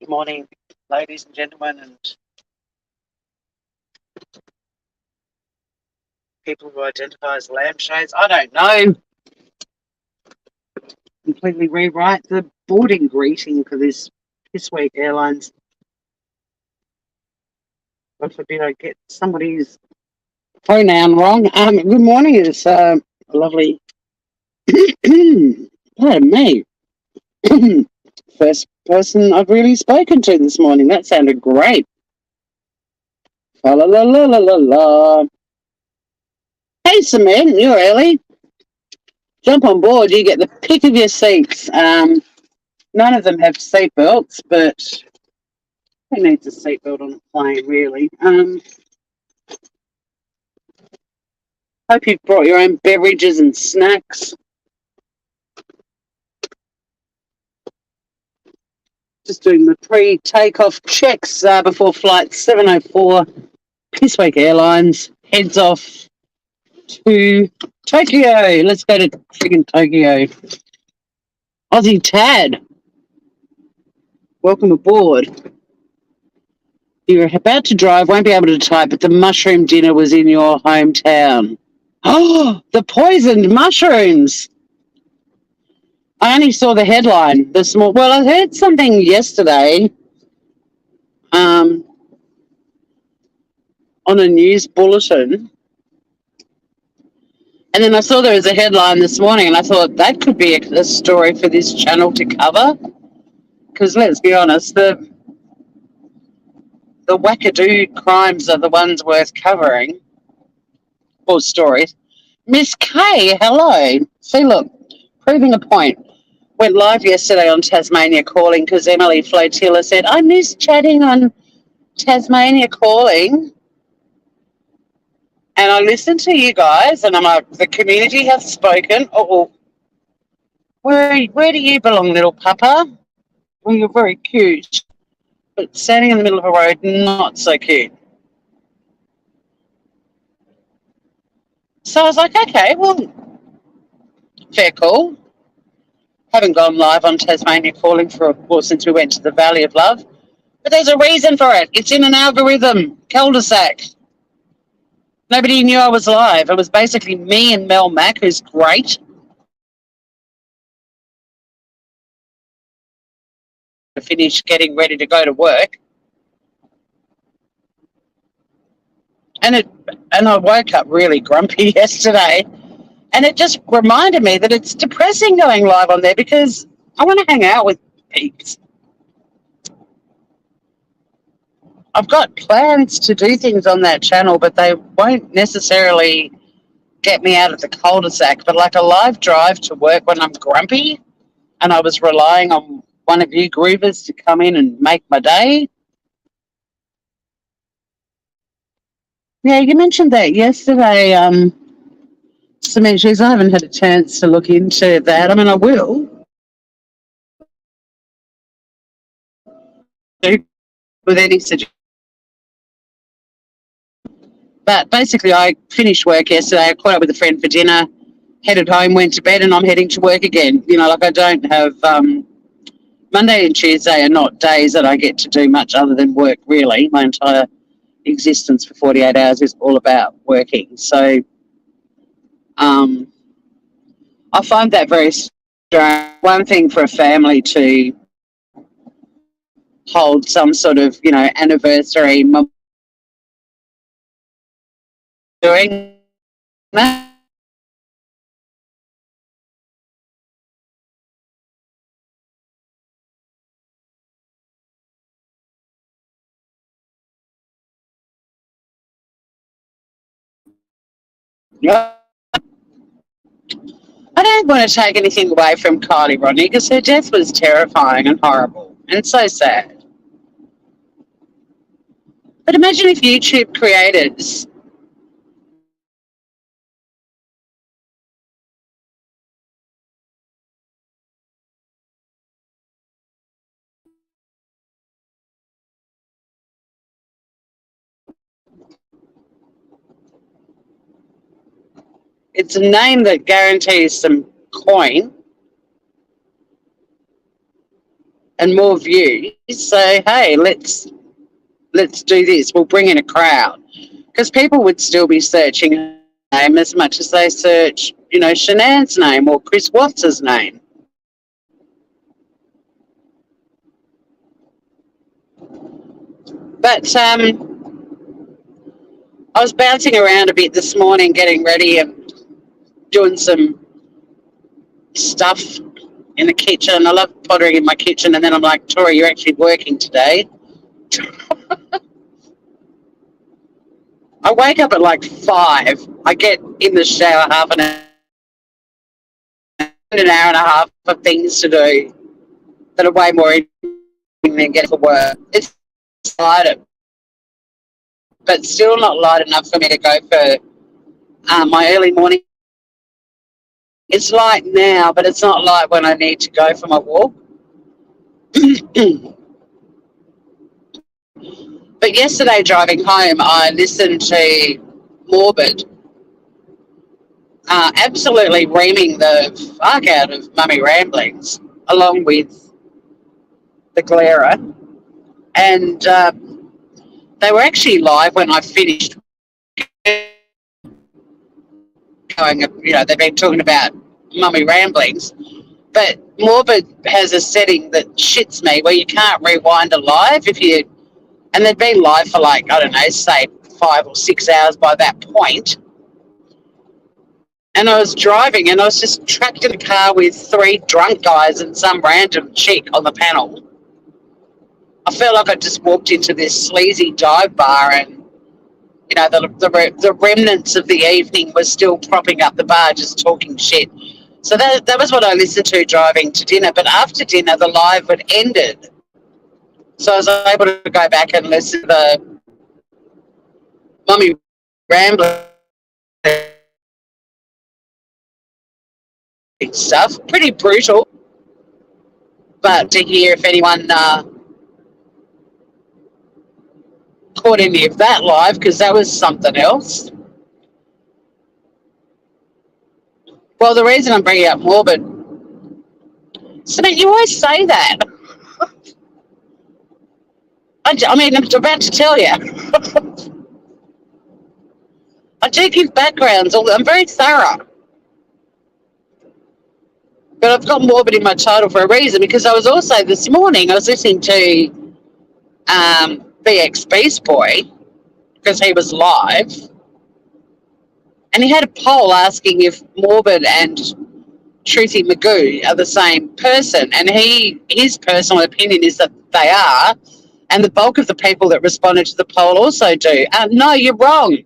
Good morning, ladies and gentlemen, and people who identify as lampshades. I don't know. Completely rewrite the boarding greeting for this week, airlines. God forbid I get somebody's pronoun wrong. Good morning. It's a lovely. Pardon me. First person I've really spoken to this morning. That sounded great. La la la la la la. Hey, Cement, you're early. Jump on board. You get the pick of your seats. None of them have seatbelts, but who needs a seatbelt on a plane, really? Hope you've brought your own beverages and snacks. Just doing the pre-takeoff checks before flight 704. Pisswake Airlines heads off to Tokyo. Let's go to friggin' Tokyo. Aussie Tad, welcome aboard. You're about to drive, won't be able to type, but the mushroom dinner was in your hometown. Oh, the poisoned mushrooms. I only saw the headline this morning. Well, I heard something yesterday on a news bulletin. And then I saw there was a headline this morning, and I thought that could be a story for this channel to cover. Because let's be honest, the wackadoo crimes are the ones worth covering. Or stories. Miss Kay, hello. See, look, proving a point. Went live yesterday on Tasmania Calling because Emily Flotilla said, I miss chatting on Tasmania Calling. And I listened to you guys, and I'm like, the community has spoken. Oh, where do you belong, little papa? Well, you're very cute, but standing in the middle of a road, not so cute. So I was like, okay, well, fair call. Haven't gone live on Tasmania Calling since we went to the Valley of Love. But there's a reason for it. It's in an algorithm, cul-de-sac. Nobody knew I was live. It was basically me and Mel Mack, who's great. To finish getting ready to go to work. And I woke up really grumpy yesterday. And it just reminded me that it's depressing going live on there because I want to hang out with peeps. I've got plans to do things on that channel, but they won't necessarily get me out of the cul-de-sac. But like a live drive to work when I'm grumpy and I was relying on one of you groovers to come in and make my day. Yeah, you mentioned that yesterday, Cement Shoes. I haven't had a chance to look into that. I mean, I will. With any suggestions. But basically, I finished work yesterday. I caught up with a friend for dinner, headed home, went to bed, and I'm heading to work again. You know, like I don't have Monday and Tuesday are not days that I get to do much other than work, really. My entire existence for 48 hours is all about working. So I find that very strange. One thing for a family to hold some sort of, anniversary doing that. I don't want to take anything away from Kylie Rodney because her death was terrifying and horrible and so sad. But imagine if YouTube creators it's a name that guarantees some coin. and more views. So hey, let's do this. We'll bring in a crowd because people would still be searching her name as much as they search, Shanann's name or Chris Watts's name. But I was bouncing around a bit this morning, getting ready and doing some stuff in the kitchen. I love pottering in my kitchen, and then I'm like, Tori, you're actually working today. I wake up at like 5. I get in the shower half an hour and a half of things to do that are way more interesting than getting for work. It's light, but still not light enough for me to go for my early morning. It's light now, but it's not light when I need to go for my walk. But yesterday, driving home, I listened to Morbid, absolutely reaming the fuck out of Mummy Ramblings, along with the Glera. And they were actually live when I finished going, they've been talking about Mummy Ramblings. But Morbid has a setting that shits me where you can't rewind a live and they'd been live for like, I don't know, say 5 or 6 hours by that point. And I was driving and I was just trapped in a car with 3 drunk guys and some random chick on the panel. I felt like I just walked into this sleazy dive bar and, the remnants of the evening was still propping up the bar, just talking shit. So that was what I listened to driving to dinner. But after dinner, the live had ended. So I was able to go back and listen to the Mummy Rambling stuff. Pretty brutal. But to hear if anyone caught any of that live, because that was something else. Well, the reason I'm bringing up Morbid, Samantha, you always say that. I mean, I'm about to tell you. I do give backgrounds. I'm very thorough. But I've got Morbid in my title for a reason, because I was also, this morning, I was listening to BX Beast Boy, because he was live, and he had a poll asking if Morbid and Truthy McGoo are the same person, and his personal opinion is that they are, and the bulk of the people that responded to the poll also do. No, you're wrong.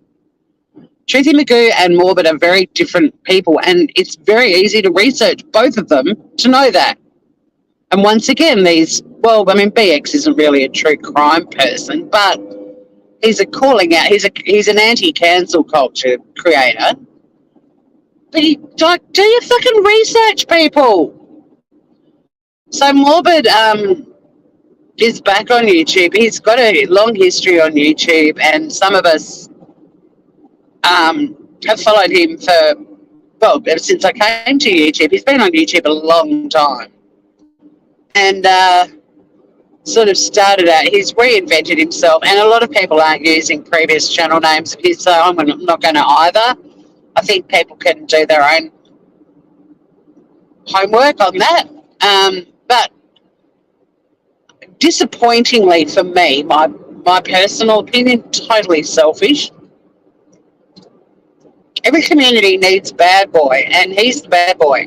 Truthy McGoo and Morbid are very different people, and it's very easy to research both of them to know that. And once again, BX isn't really a true crime person, but he's a calling out. He's an anti-cancel culture creator. But do your fucking research, people. So Morbid is back on YouTube. He's got a long history on YouTube, and some of us have followed him ever since I came to YouTube. He's been on YouTube a long time. And sort of started out, he's reinvented himself, and a lot of people aren't using previous channel names of his, so I'm not going to either. I think people can do their own homework on that. But disappointingly for me, my personal opinion, totally selfish, every community needs bad boy, and he's the bad boy.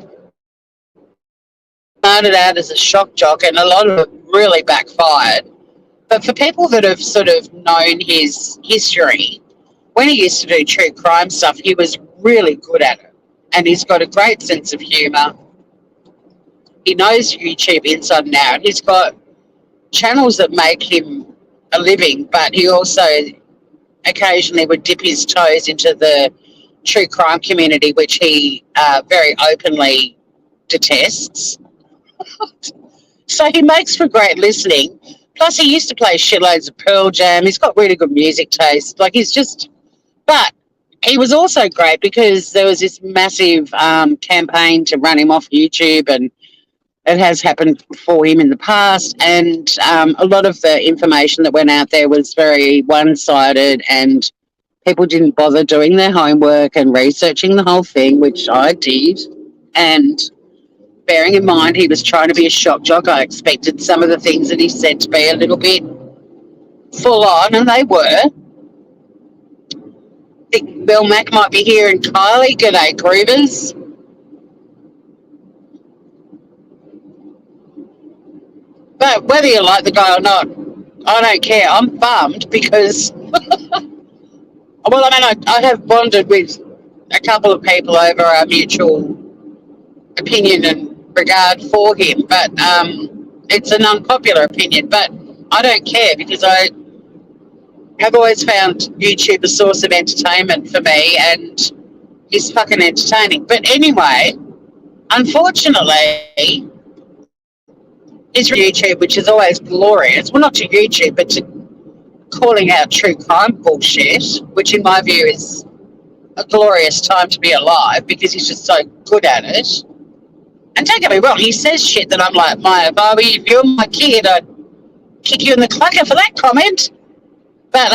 Started out as a shock jock, and a lot of it really backfired. But for people that have sort of known his history, when he used to do true crime stuff, he was really good at it. And he's got a great sense of humour. He knows YouTube inside and out. He's got channels that make him a living, but he also occasionally would dip his toes into the true crime community, which he very openly detests. So he makes for great listening. Plus, he used to play shitloads of Pearl Jam. He's got really good music taste. But he was also great because there was this massive campaign to run him off YouTube, and It has happened for him in the past, and a lot of the information that went out there was very one-sided, and people didn't bother doing their homework and researching the whole thing, which I did. And bearing in mind he was trying to be a shock jock, I expected some of the things that he said to be a little bit full on, and they were. I think Bill Mac might be here, and Kylie. G'day, Groovers. But whether you like the guy or not, I don't care. I'm bummed because, well, I mean, I have bonded with a couple of people over our mutual opinion and regard for him, but it's an unpopular opinion. But I don't care because I have always found YouTube a source of entertainment for me, and he's fucking entertaining. But anyway, unfortunately, his YouTube, which is always glorious, well, not to YouTube, but to calling out true crime bullshit, which in my view is a glorious time to be alive because he's just so good at it. And don't get me wrong, he says shit that I'm like, Barbie, if you're my kid, I'd kick you in the clacker for that comment. But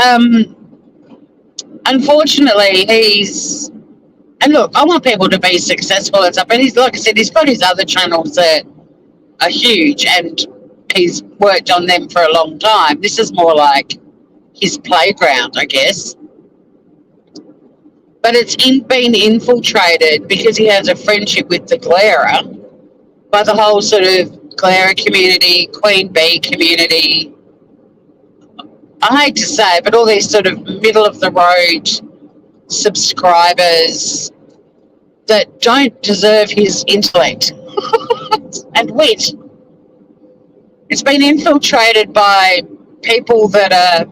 unfortunately, and look, I want people to be successful and stuff, but he's, like I said, he's got his other channels that are huge and he's worked on them for a long time. This is more like his playground, I guess. But it's been infiltrated because he has a friendship with the Glairer by the whole sort of Glairer community, Queen Bee community. I hate to say it, but all these sort of middle-of-the-road subscribers that don't deserve his intellect and wit. It's been infiltrated by people that are,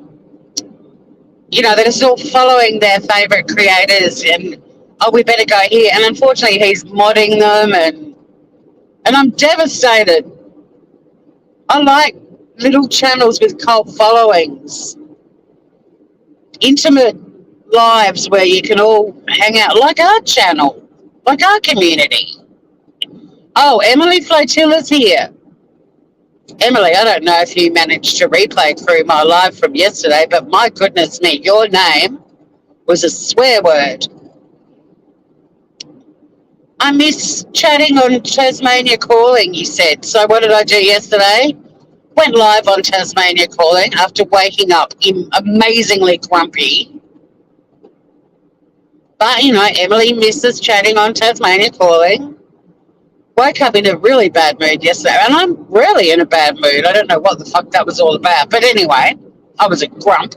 that are still following their favourite creators and, oh, we better go here. And unfortunately, he's modding them and I'm devastated. I like little channels with cult followings, intimate lives where you can all hang out, like our channel, like our community. Oh, Emily Flotilla's here. Emily, I don't know if you managed to replay through my live from yesterday, but my goodness me, your name was a swear word. I miss chatting on Tasmania Calling, you said. So what did I do yesterday? Went live on Tasmania Calling after waking up amazingly grumpy. But, Emily misses chatting on Tasmania Calling. Woke up in a really bad mood yesterday, and I'm really in a bad mood. I don't know what the fuck that was all about. But anyway, I was a grump.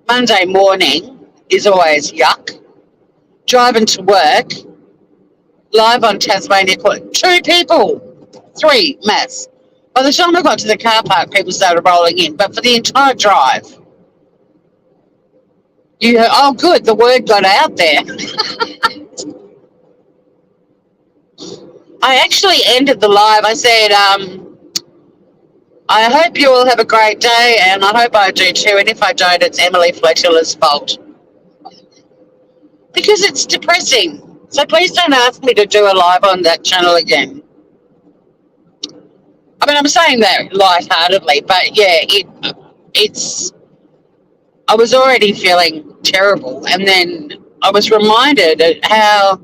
Monday morning is always yuck. Driving to work, live on Tasmania Calling. 2 people. 3 mass. By the time I got to the car park, people started rolling in. But for the entire drive, oh, good, the word got out there. I actually ended the live. I said, I hope you all have a great day, and I hope I do too. And if I don't, it's Emily Flotilla's fault. Because it's depressing. So please don't ask me to do a live on that channel again. I mean, I'm saying that lightheartedly, but yeah, I was already feeling terrible. And then I was reminded of how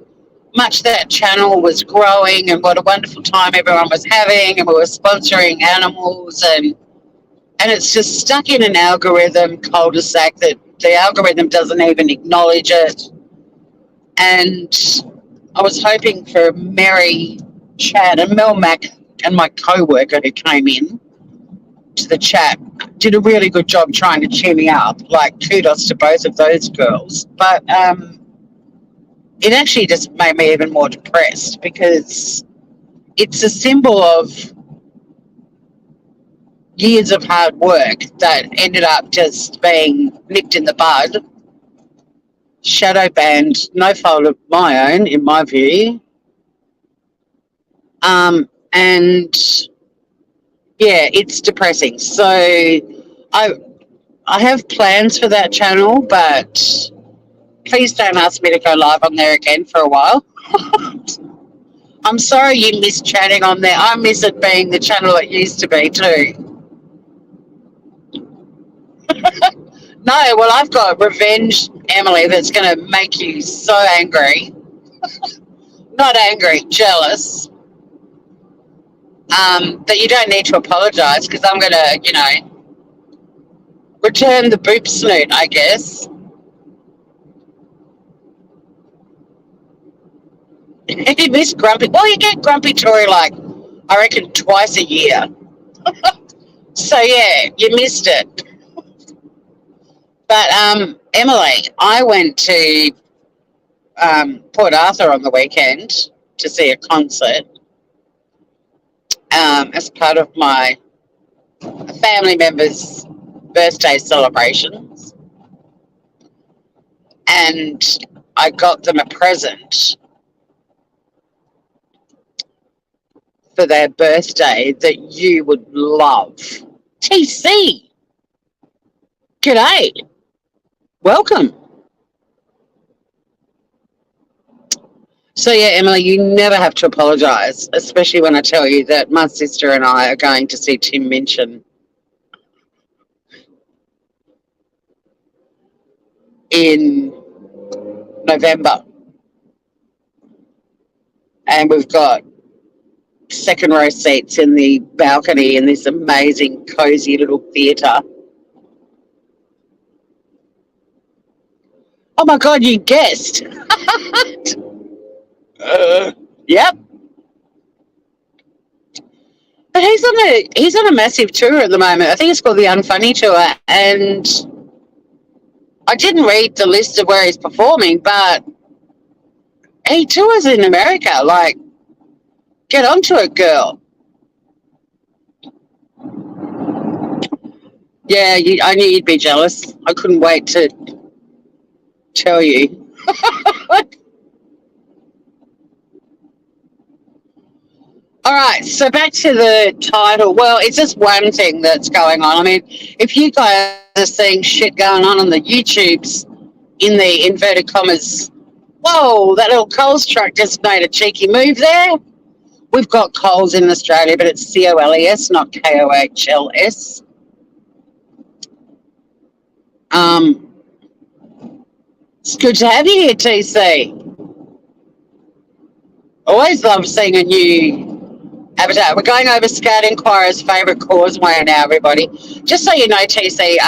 much that channel was growing and what a wonderful time everyone was having, and we were sponsoring animals, and it's just stuck in an algorithm cul-de-sac that the algorithm doesn't even acknowledge it. And I was hoping for a merry chat, and Mel Mac and my co-worker who came in to the chat did a really good job trying to cheer me up. Like, kudos to both of those girls. But it actually just made me even more depressed because it's a symbol of years of hard work that ended up just being nipped in the bud, shadow banned, no fault of my own, in my view. And yeah, it's depressing. So I have plans for that channel, but please don't ask me to go live on there again for a while. I'm sorry you miss chatting on there. I miss it being the channel it used to be too. No, well, I've got revenge, Emily, that's going to make you so angry. Not angry, jealous. That you don't need to apologise because I'm going to, return the boop snoot, I guess. You miss Grumpy. Well, you get Grumpy Tory like, I reckon, twice a year. So, yeah, you missed it. But, Emily, I went to Port Arthur on the weekend to see a concert as part of my family members' birthday celebrations. And I got them a present for their birthday that you would love. TC, g'day. Welcome. So, yeah, Emily, you never have to apologise, especially when I tell you that my sister and I are going to see Tim Minchin in November. And we've got second row seats in the balcony in this amazing, cosy little theatre. Oh, my God, you guessed. Yep. But he's on a massive tour at the moment. I think it's called the Unfunny Tour, and I didn't read the list of where he's performing, but he tours in America. Like, get onto it, girl. Yeah, I knew you'd be jealous. I couldn't wait to tell you. All right, so back to the title. Well, it's just one thing that's going on. I mean, if you guys are seeing shit going on the YouTubes in the inverted commas, whoa, that little Coles truck just made a cheeky move there. We've got Coles in Australia, but it's COLES, not KOHLS. It's good to have you here, TC. Always love seeing a new habitat. We're going over Scout Inquirer's favourite causeway now, everybody. Just so you know, TC,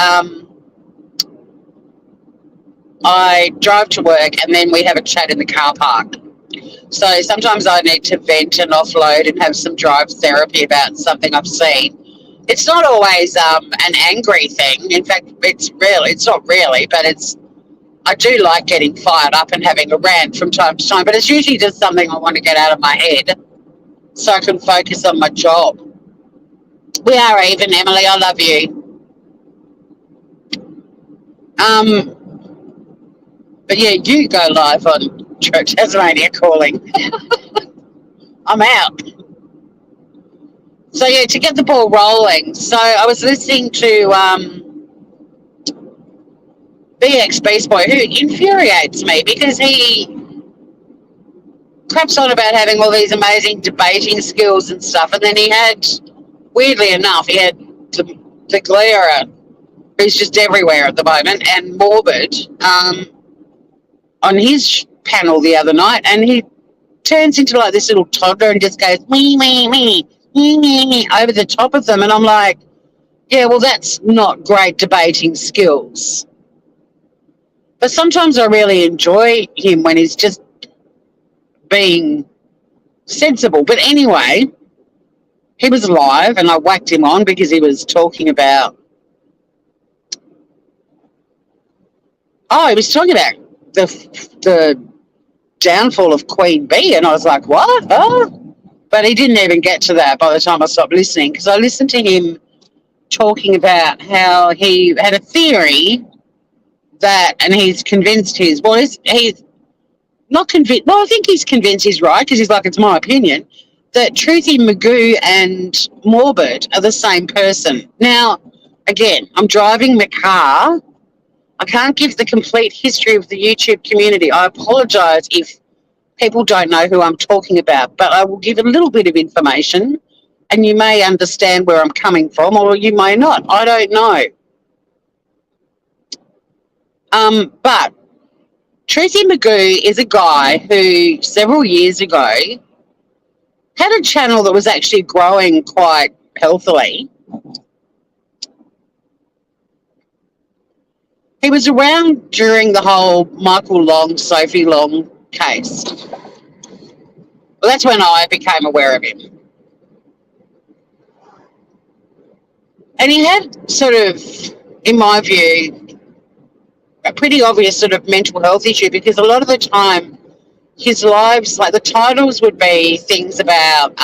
I drive to work and then we have a chat in the car park. So sometimes I need to vent and offload and have some drive therapy about something I've seen. It's not always an angry thing. In fact, it's not really, but I do like getting fired up and having a rant from time to time, but it's usually just something I want to get out of my head so I can focus on my job. We are even, Emily. I love you. But yeah, you go live on Tasmania Calling. I'm out. So yeah, to get the ball rolling. So I was listening to BX Beast Boy, who infuriates me because he craps on about having all these amazing debating skills and stuff, and then he had, weirdly enough, he had the Glera, who's just everywhere at the moment, and Morbid on his panel the other night, and he turns into like this little toddler and just goes me over the top of them, and I'm like, yeah, well, that's not great debating skills. But sometimes I really enjoy him when he's just being sensible. But anyway, he was live and I whacked him on because he was talking about, he was talking about the downfall of Queen Bee, and I was like, what? Oh. But he didn't even get to that by the time I stopped listening, because I listened to him talking about how he had a theory that, and he's convinced he's not convinced. Well, I think he's convinced he's right, because he's like, it's my opinion, that Truthy, McGoo and Morbid are the same person. Now, again, I'm driving my car. I can't give the complete history of the YouTube community. I apologise if people don't know who I'm talking about, but I will give a little bit of information and you may understand where I'm coming from or you may not. I don't know. But Truthy McGoo is a guy who several years ago had a channel that was actually growing quite healthily. He was around during the whole Michael Long, Sophie Long case. Well, that's when I became aware of him. And he had sort of, in my view, a pretty obvious sort of mental health issue because a lot of the time his lives, like the titles would be things about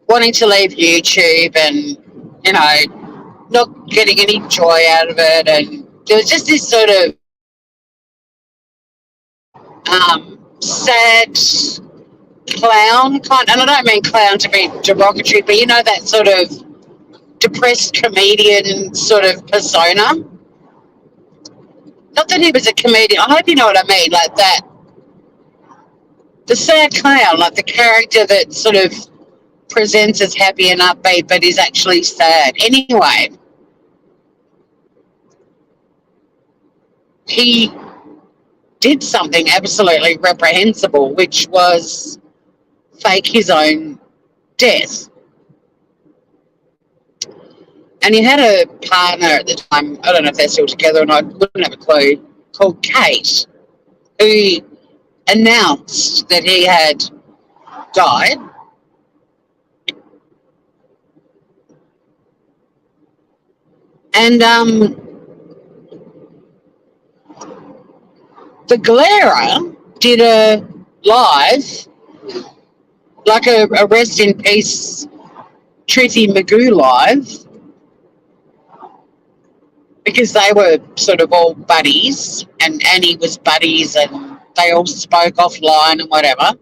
wanting to leave YouTube and, you know, not getting any joy out of it. And there was just this sort of sad clown kind, and I don't mean clown to be derogatory, but you know, that sort of depressed comedian sort of persona. Not that he was a comedian, I hope you know what I mean, like that, the sad clown, like the character that sort of presents as happy and upbeat but is actually sad. Anyway, he did something absolutely reprehensible, which was fake his own death. And he had a partner at the time, I don't know if they're still together and I wouldn't have a clue, called Kate, who announced that he had died. And the Galera did a live, like a rest in peace Truthy McGoo live, because they were sort of all buddies and Annie was buddies and they all spoke offline and whatever.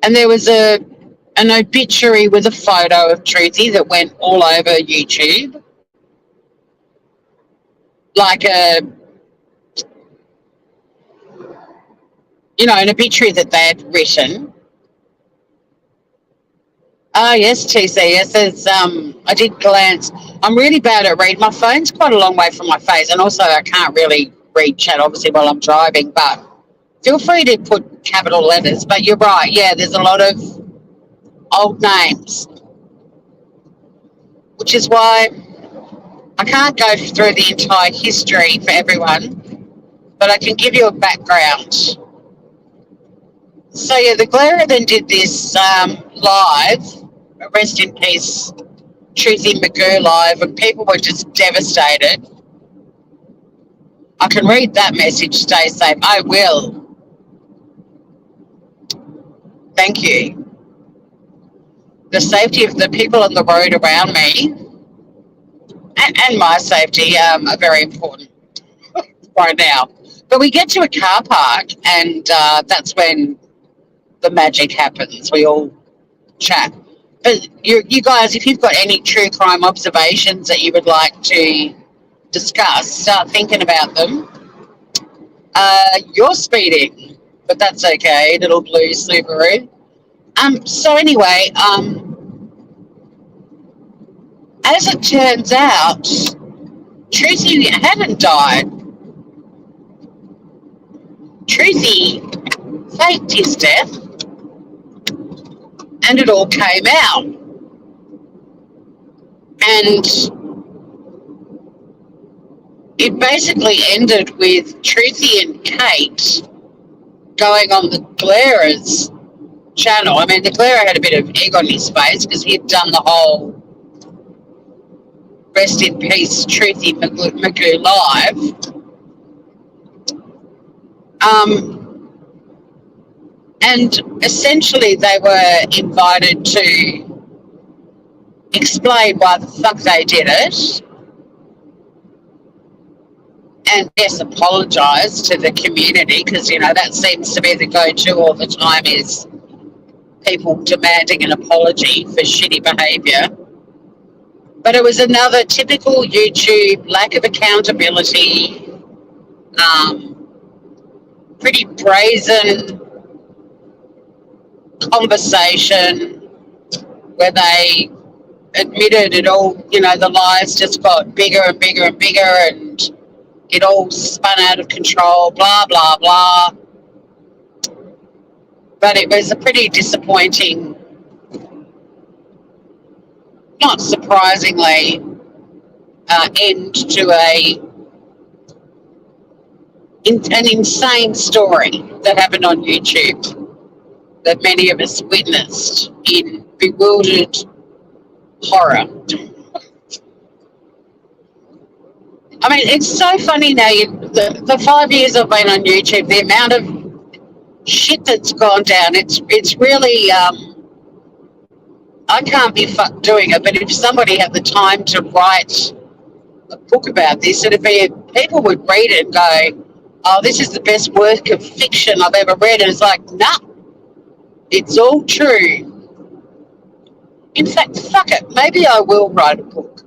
And there was an obituary with a photo of Truthy that went all over YouTube, like a, you know, an obituary that they had written. Oh, yes, TC, yes, there's, I did glance. I'm really bad at reading. My phone's quite a long way from my face, and also I can't really read chat, obviously, while I'm driving, but feel free to put capital letters. But you're right, yeah, there's a lot of old names, which is why I can't go through the entire history for everyone, but I can give you a background. So, yeah, the Galera then did this live, rest in peace, Truthy McGoo live, and people were just devastated. I can read that message, stay safe. I will. Thank you. The safety of the people on the road around me and my safety are very important right now. But we get to a car park and that's when the magic happens. We all chat. But you guys, if you've got any true crime observations that you would like to discuss, start thinking about them. You're speeding, but that's okay, little blue Subaru. So anyway, as it turns out, Truthy hadn't died. Truthy faked his death, and it all came out. And it basically ended with Truthy and Kate going on the Galera's channel. I mean, the Galera had a bit of egg on his face because he had done the whole rest in peace Truthy McGoo live. And essentially they were invited to explain why the fuck they did it and yes, apologise to the community because, you know, that seems to be the go-to all the time is people demanding an apology for shitty behaviour. But it was another typical YouTube lack of accountability, pretty brazen conversation where they admitted it all, the lies just got bigger and bigger and bigger and it all spun out of control, blah, blah, blah. But it was a pretty disappointing, not surprisingly, end to an insane story that happened on YouTube that many of us witnessed in bewildered horror. I mean, it's so funny now. The 5 years I've been on YouTube, the amount of shit that's gone down, it's really, I can't be fucked doing it, but if somebody had the time to write a book about this, people would read it and go, oh, this is the best work of fiction I've ever read. And it's like, nah, it's all true. In fact, fuck it, maybe I will write a book.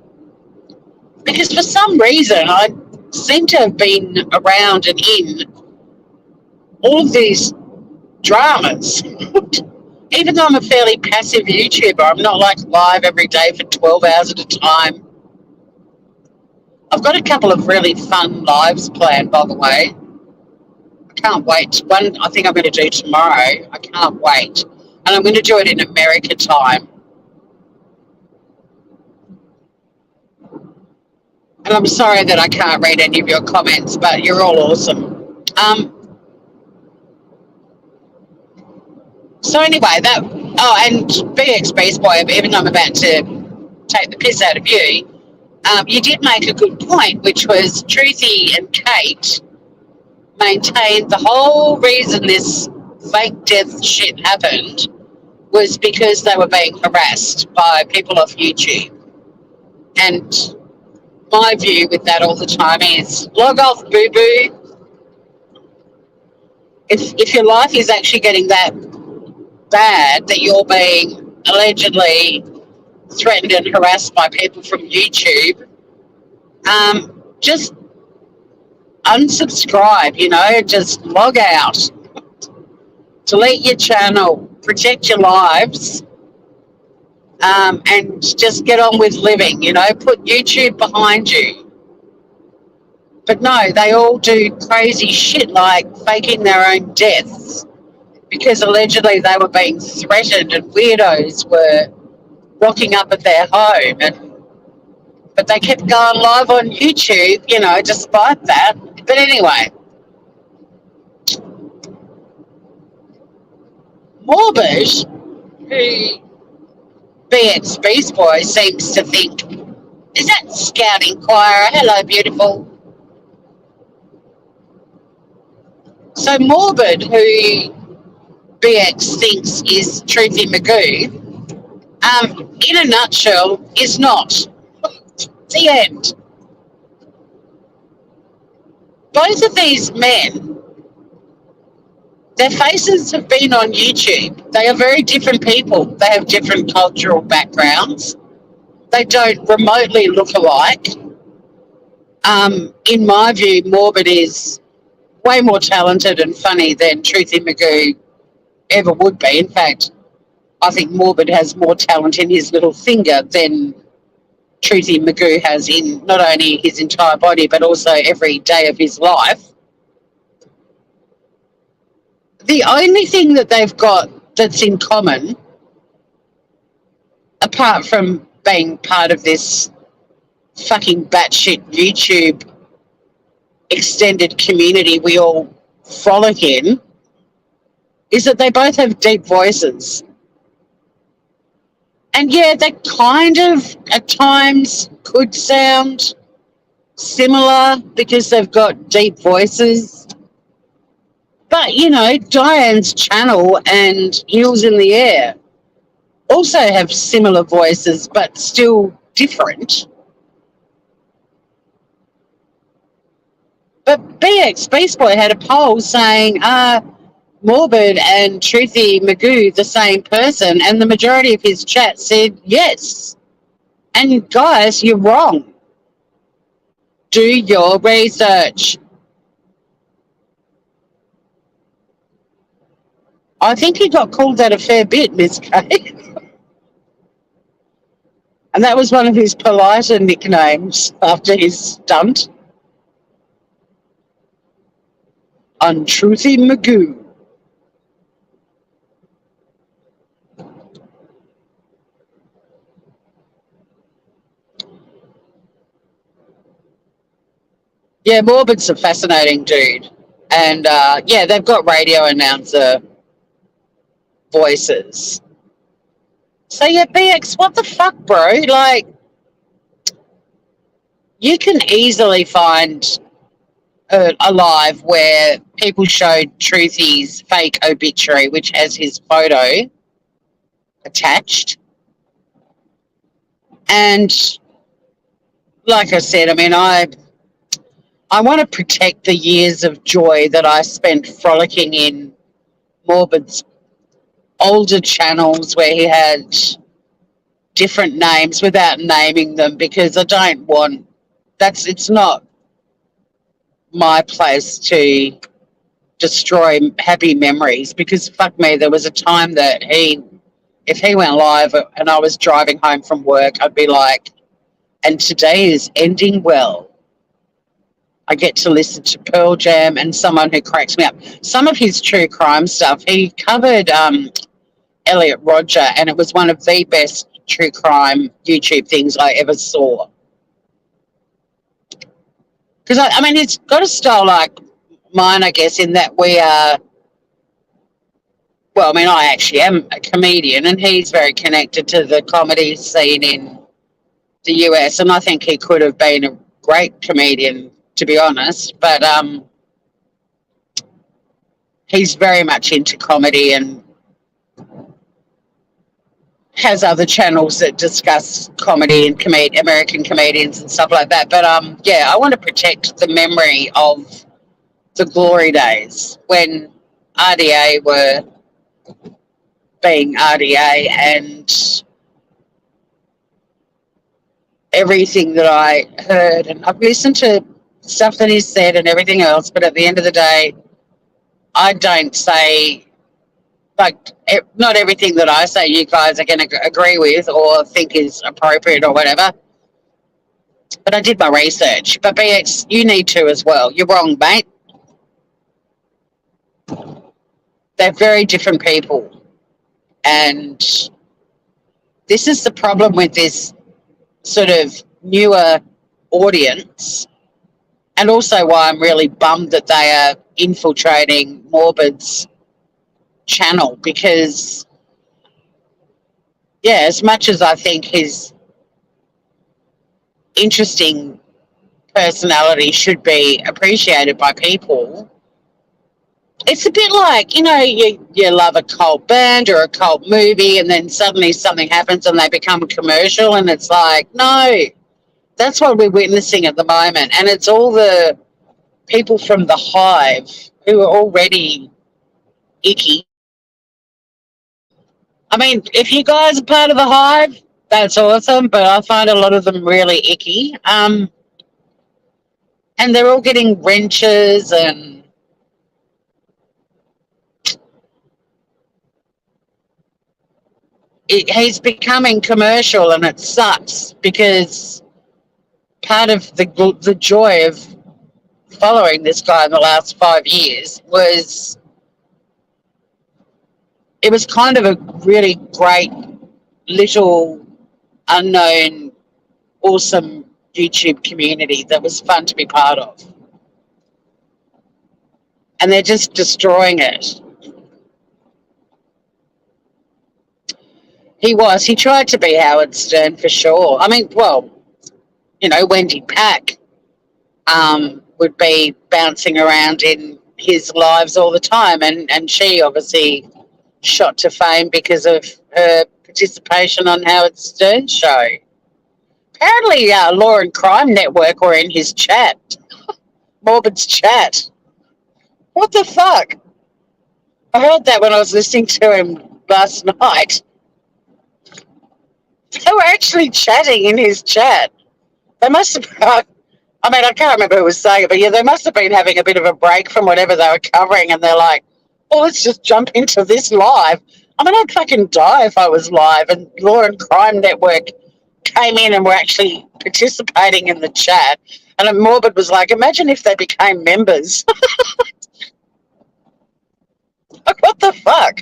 Because for some reason, I seem to have been around and in all of these dramas. Even though I'm a fairly passive YouTuber, I'm not like live every day for 12 hours at a time. I've got a couple of really fun lives planned, by the way. I can't wait. One I think I'm going to do tomorrow. I can't wait. And I'm going to do it in America time. And I'm sorry that I can't read any of your comments, but you're all awesome. So anyway, and BX Beast Boy, even though I'm about to take the piss out of you, you did make a good point, which was Truthy and Kate maintained the whole reason this fake death shit happened was because they were being harassed by people off YouTube. And my view with that all the time is log off, boo-boo. If your life is actually getting that bad that you're being allegedly threatened and harassed by people from YouTube, just unsubscribe, just log out, delete your channel, protect your lives, and just get on with living, put YouTube behind you. But no, they all do crazy shit like faking their own deaths because allegedly they were being threatened and weirdos were rocking up at their home. But they kept going live on YouTube, despite that. But anyway, Morbid, who BX Beast Boy seems to think, is that Scout Inquirer? Hello, beautiful. So Morbid, who BX thinks is Truthy McGoo, in a nutshell, is not. The end. Both of these men, their faces have been on YouTube. They are very different people. They have different cultural backgrounds. They don't remotely look alike. In my view, Morbid is way more talented and funny than Truthy McGoo ever would be. In fact, I think Morbid has more talent in his little finger than Truthy McGoo has in not only his entire body, but also every day of his life. The only thing that they've got that's in common, apart from being part of this fucking batshit YouTube extended community we all frolic in, is that they both have deep voices. And yeah, they kind of at times could sound similar because they've got deep voices. But, Diane's channel and Heels in the Air also have similar voices, but still different. But BX Beast Boy had a poll saying, Morbid and Truthy McGoo the same person? And the majority of his chat said yes. And guys, you're wrong. Do your research. I think he got called that a fair bit, Miss Kay. And that was one of his politer nicknames after his stunt on Truthy McGoo. Yeah, Morbid's a fascinating dude. And yeah, they've got radio announcer voices. So yeah, BX, what the fuck, bro? Like, you can easily find a live where people showed Truthy's fake obituary, which has his photo attached. And like I said, I mean, I want to protect the years of joy that I spent frolicking in Morbid's older channels where he had different names without naming them, because I don't want it's not my place to destroy happy memories, because fuck me, there was a time that if he went live and I was driving home from work, I'd be like, and today is ending well. I get to listen to Pearl Jam and someone who cracks me up. Some of his true crime stuff, he covered Elliot Rodger, and it was one of the best true crime YouTube things I ever saw. Because, I mean, he's got a style like mine, I guess, in that we are, well, I mean, I actually am a comedian, and he's very connected to the comedy scene in the US, and I think he could have been a great comedian, to be honest, but he's very much into comedy and has other channels that discuss comedy and American comedians and stuff like that. But yeah, I want to protect the memory of the glory days when RDA were being RDA, and everything that I heard, and I've listened to stuff that he's said and everything else, but at the end of the day, I don't say, like, not everything that I say you guys are going to agree with or think is appropriate or whatever. But I did my research. But BX, you need to as well. You're wrong, mate. They're very different people. And this is the problem with this sort of newer audience, and also why I'm really bummed that they are infiltrating Morbid's channel, because, yeah, as much as I think his interesting personality should be appreciated by people, it's a bit like, you love a cult band or a cult movie, and then suddenly something happens and they become commercial, and it's like, no, that's what we're witnessing at the moment. And it's all the people from the hive who are already icky. I mean, if you guys are part of the hive, that's awesome, but I find a lot of them really icky. And they're all getting wrenches, and he's becoming commercial, and it sucks, because part of the joy of following this guy in the last 5 years was it was kind of a really great little unknown awesome YouTube community that was fun to be part of. And they're just destroying it. He tried to be Howard Stern for sure. I mean, well, Wendy Pack would be bouncing around in his lives all the time, and she obviously shot to fame because of her participation on Howard Stern's show. Apparently, Law and Crime Network were in his chat, Morbid's chat. What the fuck? I heard that when I was listening to him last night. They were actually chatting in his chat. They must have, I mean, I can't remember who was saying it, but yeah, they must have been having a bit of a break from whatever they were covering, and they're like, well, let's just jump into this live. I mean, I'd fucking die if I was live and Law and Crime Network came in and were actually participating in the chat. And then Morbid was like, imagine if they became members. What the fuck?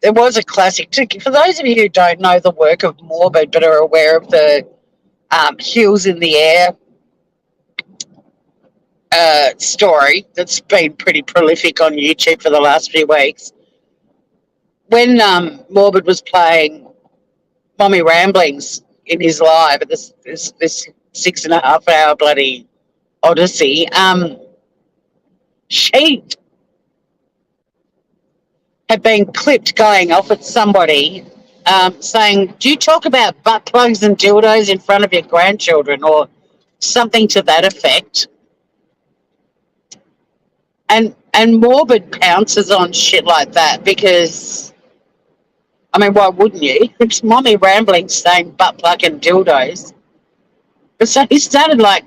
It was a classic too. For those of you who don't know the work of Morbid but are aware of the Heels in the Air story that's been pretty prolific on YouTube for the last few weeks, when Morbid was playing Mommy Ramblings in his live at this 6.5 hour bloody odyssey, she had been clipped going off at somebody saying, do you talk about butt plugs and dildos in front of your grandchildren, or something to that effect? And Morbid pounces on shit like that because, I mean, why wouldn't you? It's Mommy Ramblings saying butt plug and dildos. So he started like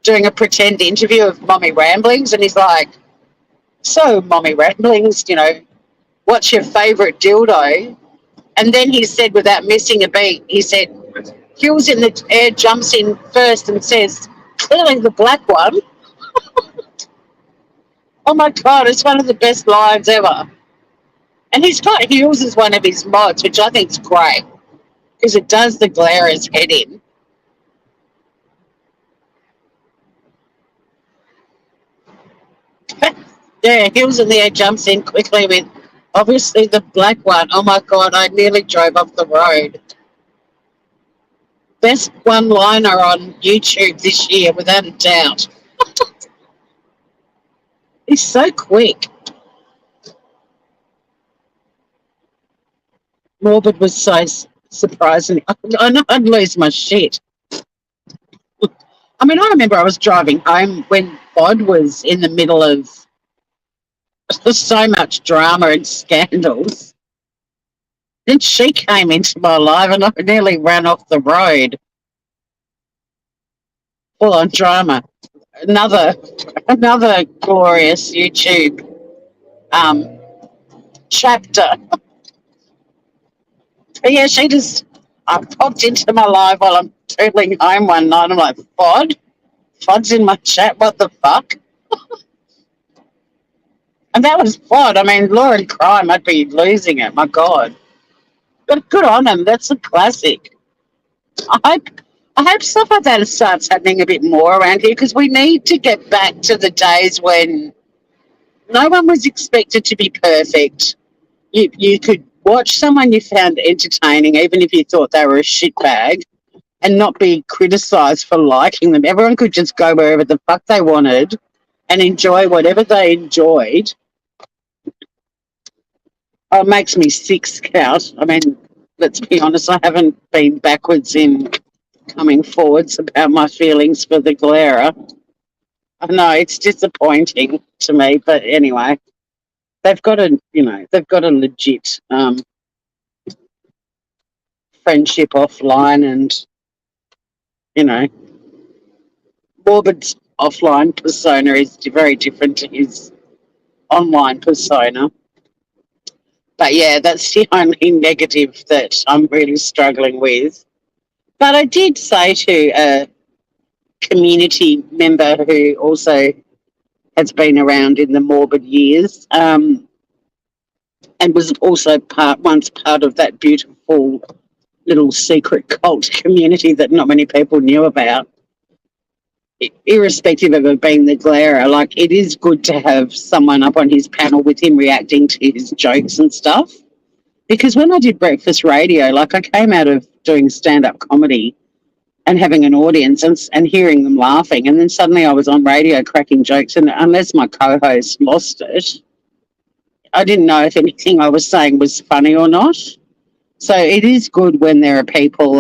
doing a pretend interview of Mommy Ramblings, and he's like, so Mommy Ramblings, what's your favourite dildo? And then he said, without missing a beat, he said, Hills in the Air jumps in first and says, clearly the black one. Oh my God, it's one of the best lines ever. And he's got Hills as one of his mods, which I think is great because it does the Glarer's head in. Yeah, Hills in the Air jumps in quickly with, obviously the black one. Oh my God, I nearly drove off the road. Best one-liner on YouTube this year, without a doubt. He's so quick. Morbid was so surprising. I know I'd lose my shit. I mean, I remember I was driving home when Bod was in the middle of so much drama and scandals. Then she came into my life and I nearly ran off the road. Full on drama. Another glorious YouTube chapter. But yeah, I popped into my live while I'm tootling home one night. I'm like, Fod's in my chat, what the fuck? And that was Fod. I mean, Law and Crime, I'd be losing it, my God. But good on him, that's a classic. I hope stuff like that starts happening a bit more around here because we need to get back to the days when no one was expected to be perfect. You could watch someone you found entertaining, even if you thought they were a shitbag, and not be criticised for liking them. Everyone could just go wherever the fuck they wanted and enjoy whatever they enjoyed. Oh, it makes me sick, Scout. I mean, let's be honest, I haven't been backwards in coming forwards about my feelings for the Glera. I know it's disappointing to me, but anyway, they've got a legit friendship offline, and Morbid's offline persona is very different to his online persona. But yeah, that's the only negative that I'm really struggling with. But I did say to a community member who also has been around in the Morbid years, and was also once part of that beautiful little secret cult community that not many people knew about, irrespective of it being the Glare, like, it is good to have someone up on his panel with him reacting to his jokes and stuff. Because when I did breakfast radio, like, I came out of doing stand-up comedy and having an audience and hearing them laughing, and then suddenly I was on radio cracking jokes, and unless my co-host lost it, I didn't know if anything I was saying was funny or not. So it is good when there are people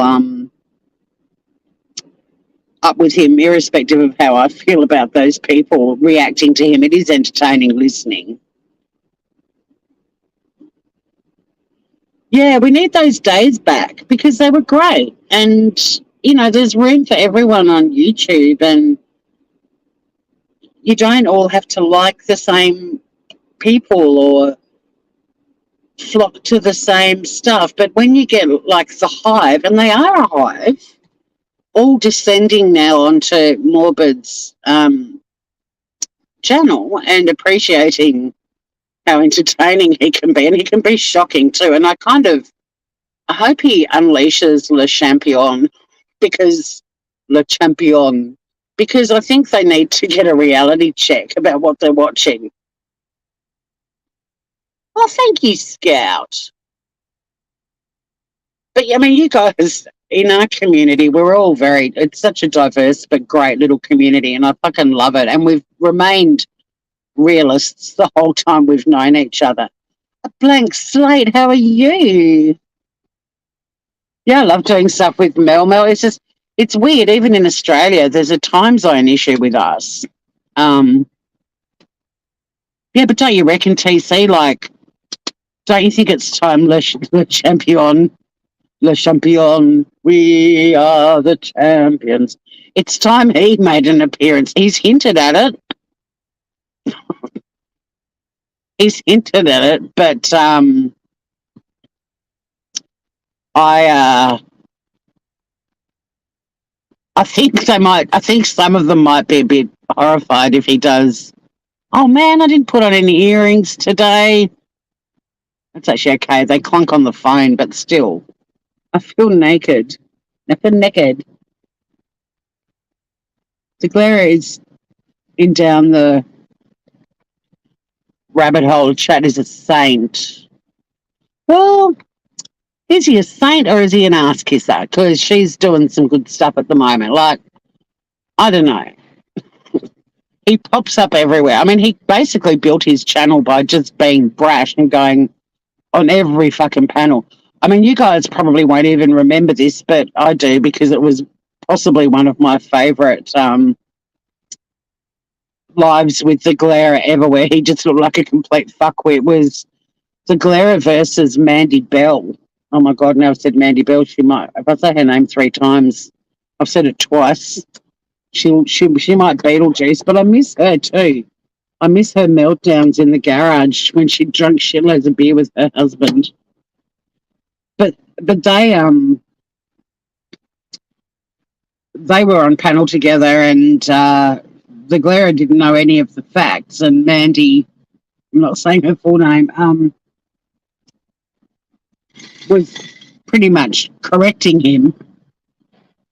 up with him, irrespective of how I feel about those people reacting to him. It is entertaining listening. Yeah, we need those days back because they were great. And, there's room for everyone on YouTube, and you don't all have to like the same people or flock to the same stuff. But when you get like the hive, and they are a hive, all descending now onto Morbid's channel and appreciating how entertaining he can be, and he can be shocking too. And I hope he unleashes Le Champion, because I think they need to get a reality check about what they're watching. Oh, thank you, Scout. But I mean, you guys in our community, we're all it's such a diverse but great little community, and I fucking love it. And we've remained realists the whole time we've known each other. A blank slate, how are you? Yeah, I love doing stuff with Mel. It's weird, even in Australia, there's a time zone issue with us. Yeah, but don't you reckon, TC, like, don't you think it's time, Le Champion, we are the champions. It's time he made an appearance. He's hinted at it. But I think some of them might be a bit horrified if he does. Oh man, I didn't put on any earrings today. That's actually okay. They clunk on the phone, but still, I feel naked. I feel naked. The glare is in down the rabbit hole. Chat is a saint. Well, is he a saint or is he an ass kisser? Because she's doing some good stuff at the moment. Like, I don't know. He pops up everywhere. I mean, he basically built his channel by just being brash and going on every fucking panel. I mean, you guys probably won't even remember this, but I do, because it was possibly one of my favourite lives with the Glare ever, where he just looked like a complete fuckwit. It was the Glare versus Mandy Bell. Oh my God, now I've said Mandy Bell. If I say her name 3 times, I've said it twice. She might Beetlejuice, but I miss her too. I miss her meltdowns in the garage when she drank shitloads of beer with her husband. But they were on panel together, and the Glare didn't know any of the facts, and Mandy, I'm not saying her full name, was pretty much correcting him.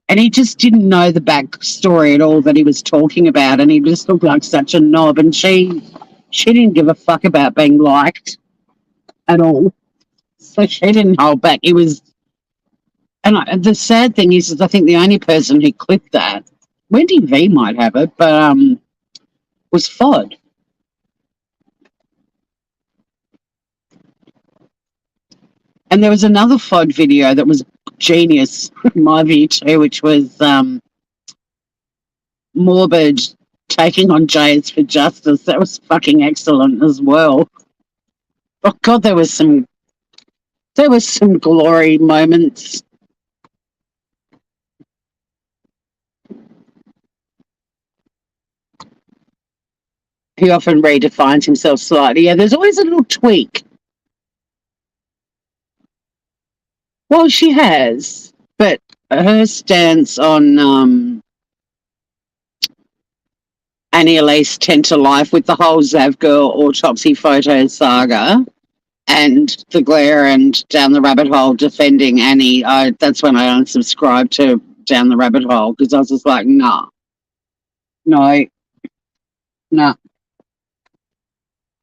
And he just didn't know the backstory at all that he was talking about, and he just looked like such a knob. And she didn't give a fuck about being liked at all, so she didn't hold back. It was, and the sad thing is I think the only person who clipped that, Wendy V might have it, but was FOD. And there was another FOD video that was genius, in my view too, which was Morbid taking on Jays for Justice. That was fucking excellent as well. Oh God, there was some glory moments. He often redefines himself slightly. Yeah, there's always a little tweak. Well, she has, but her stance on Annie Elise Tend to Life with the whole Zav Girl autopsy photo saga and the Glare and Down the Rabbit Hole defending Annie, that's when I unsubscribed to Down the Rabbit Hole, because I was just like, no.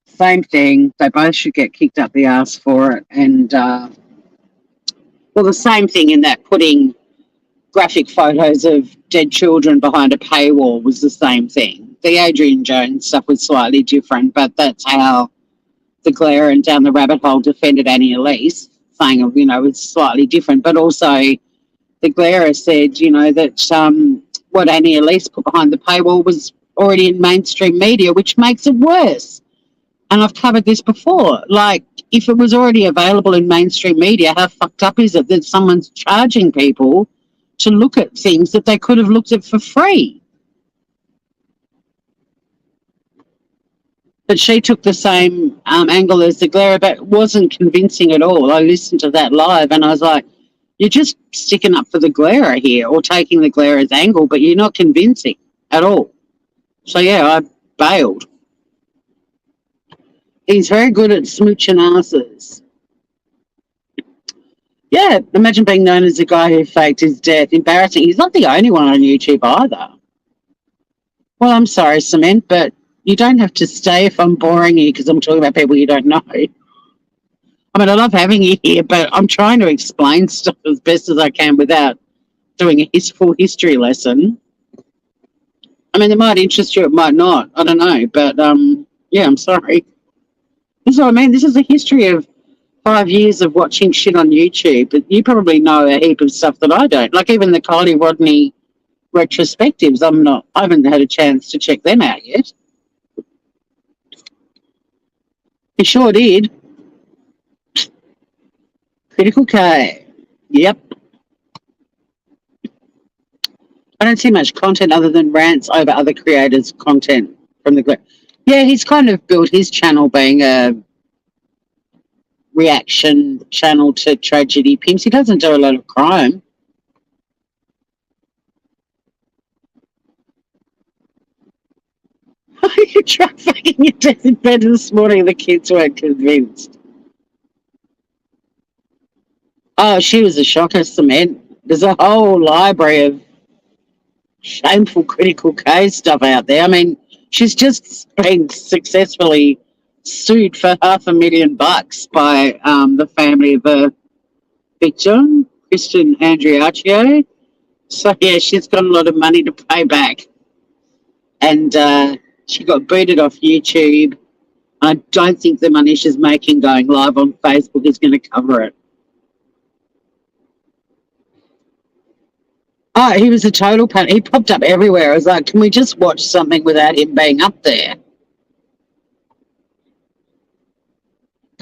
Same thing. They both should get kicked up the ass for it. And, well, the same thing in that putting graphic photos of dead children behind a paywall was the same thing. The Adrian Jones stuff was slightly different, but that's how the Glare and Down the Rabbit Hole defended Annie Elise, saying, it's slightly different. But also the Glare said, that what Annie Elise put behind the paywall was already in mainstream media, which makes it worse. And I've covered this before. Like, if it was already available in mainstream media, how fucked up is it that someone's charging people to look at things that they could have looked at for free? But she took the same angle as the glare, but wasn't convincing at all. I listened to that live and I was like, you're just sticking up for the glare here or taking the glare's angle, but you're not convincing at all. So, yeah, I bailed. He's very good at smooching asses. Yeah, imagine being known as the guy who faked his death. Embarrassing. He's not the only one on YouTube either. Well, I'm sorry, Cement, but you don't have to stay if I'm boring you because I'm talking about people you don't know. I mean, I love having you here, but I'm trying to explain stuff as best as I can without doing a full history lesson. I mean, it might interest you, it might not. I don't know, but yeah, I'm sorry. This is what I mean. This is a history of 5 years of watching shit on YouTube, but you probably know a heap of stuff that I don't. Like even the Kylie Rodney retrospectives, I haven't had a chance to check them out yet. He sure did. Critical K. Yep. I don't see much content other than rants over other creators' content from the. Yeah, he's kind of built his channel being a reaction channel to tragedy pimps. He doesn't do a lot of crime. You tried fucking your death in bed this morning. The kids weren't convinced. Oh, she was a shocker, Cement. There's a whole library of shameful critical case stuff out there. I mean, she's just been successfully sued for $500,000 by the family of a victim, Christian Andriaccio. So, yeah, she's got a lot of money to pay back. And she got booted off YouTube. I don't think the money she's making going live on Facebook is going to cover it. Oh, he was a total pan. He popped up everywhere. I was like, can we just watch something without him being up there?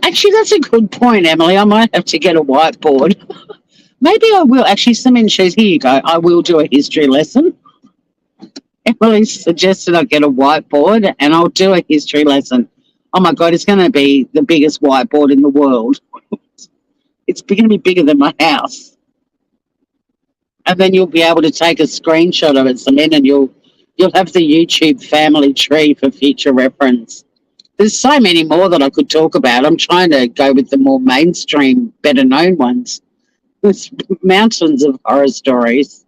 Actually, that's a good point, Emily. I might have to get a whiteboard. Maybe I will. Actually, Simon shoes. Here you go. I will do a history lesson. Emily suggested I get a whiteboard and I'll do a history lesson. Oh my God, it's going to be the biggest whiteboard in the world. It's going to be bigger than my house. And then you'll be able to take a screenshot of it, Simon, and you'll have the YouTube family tree for future reference. There's so many more that I could talk about. I'm trying to go with the more mainstream, better known ones. There's mountains of horror stories.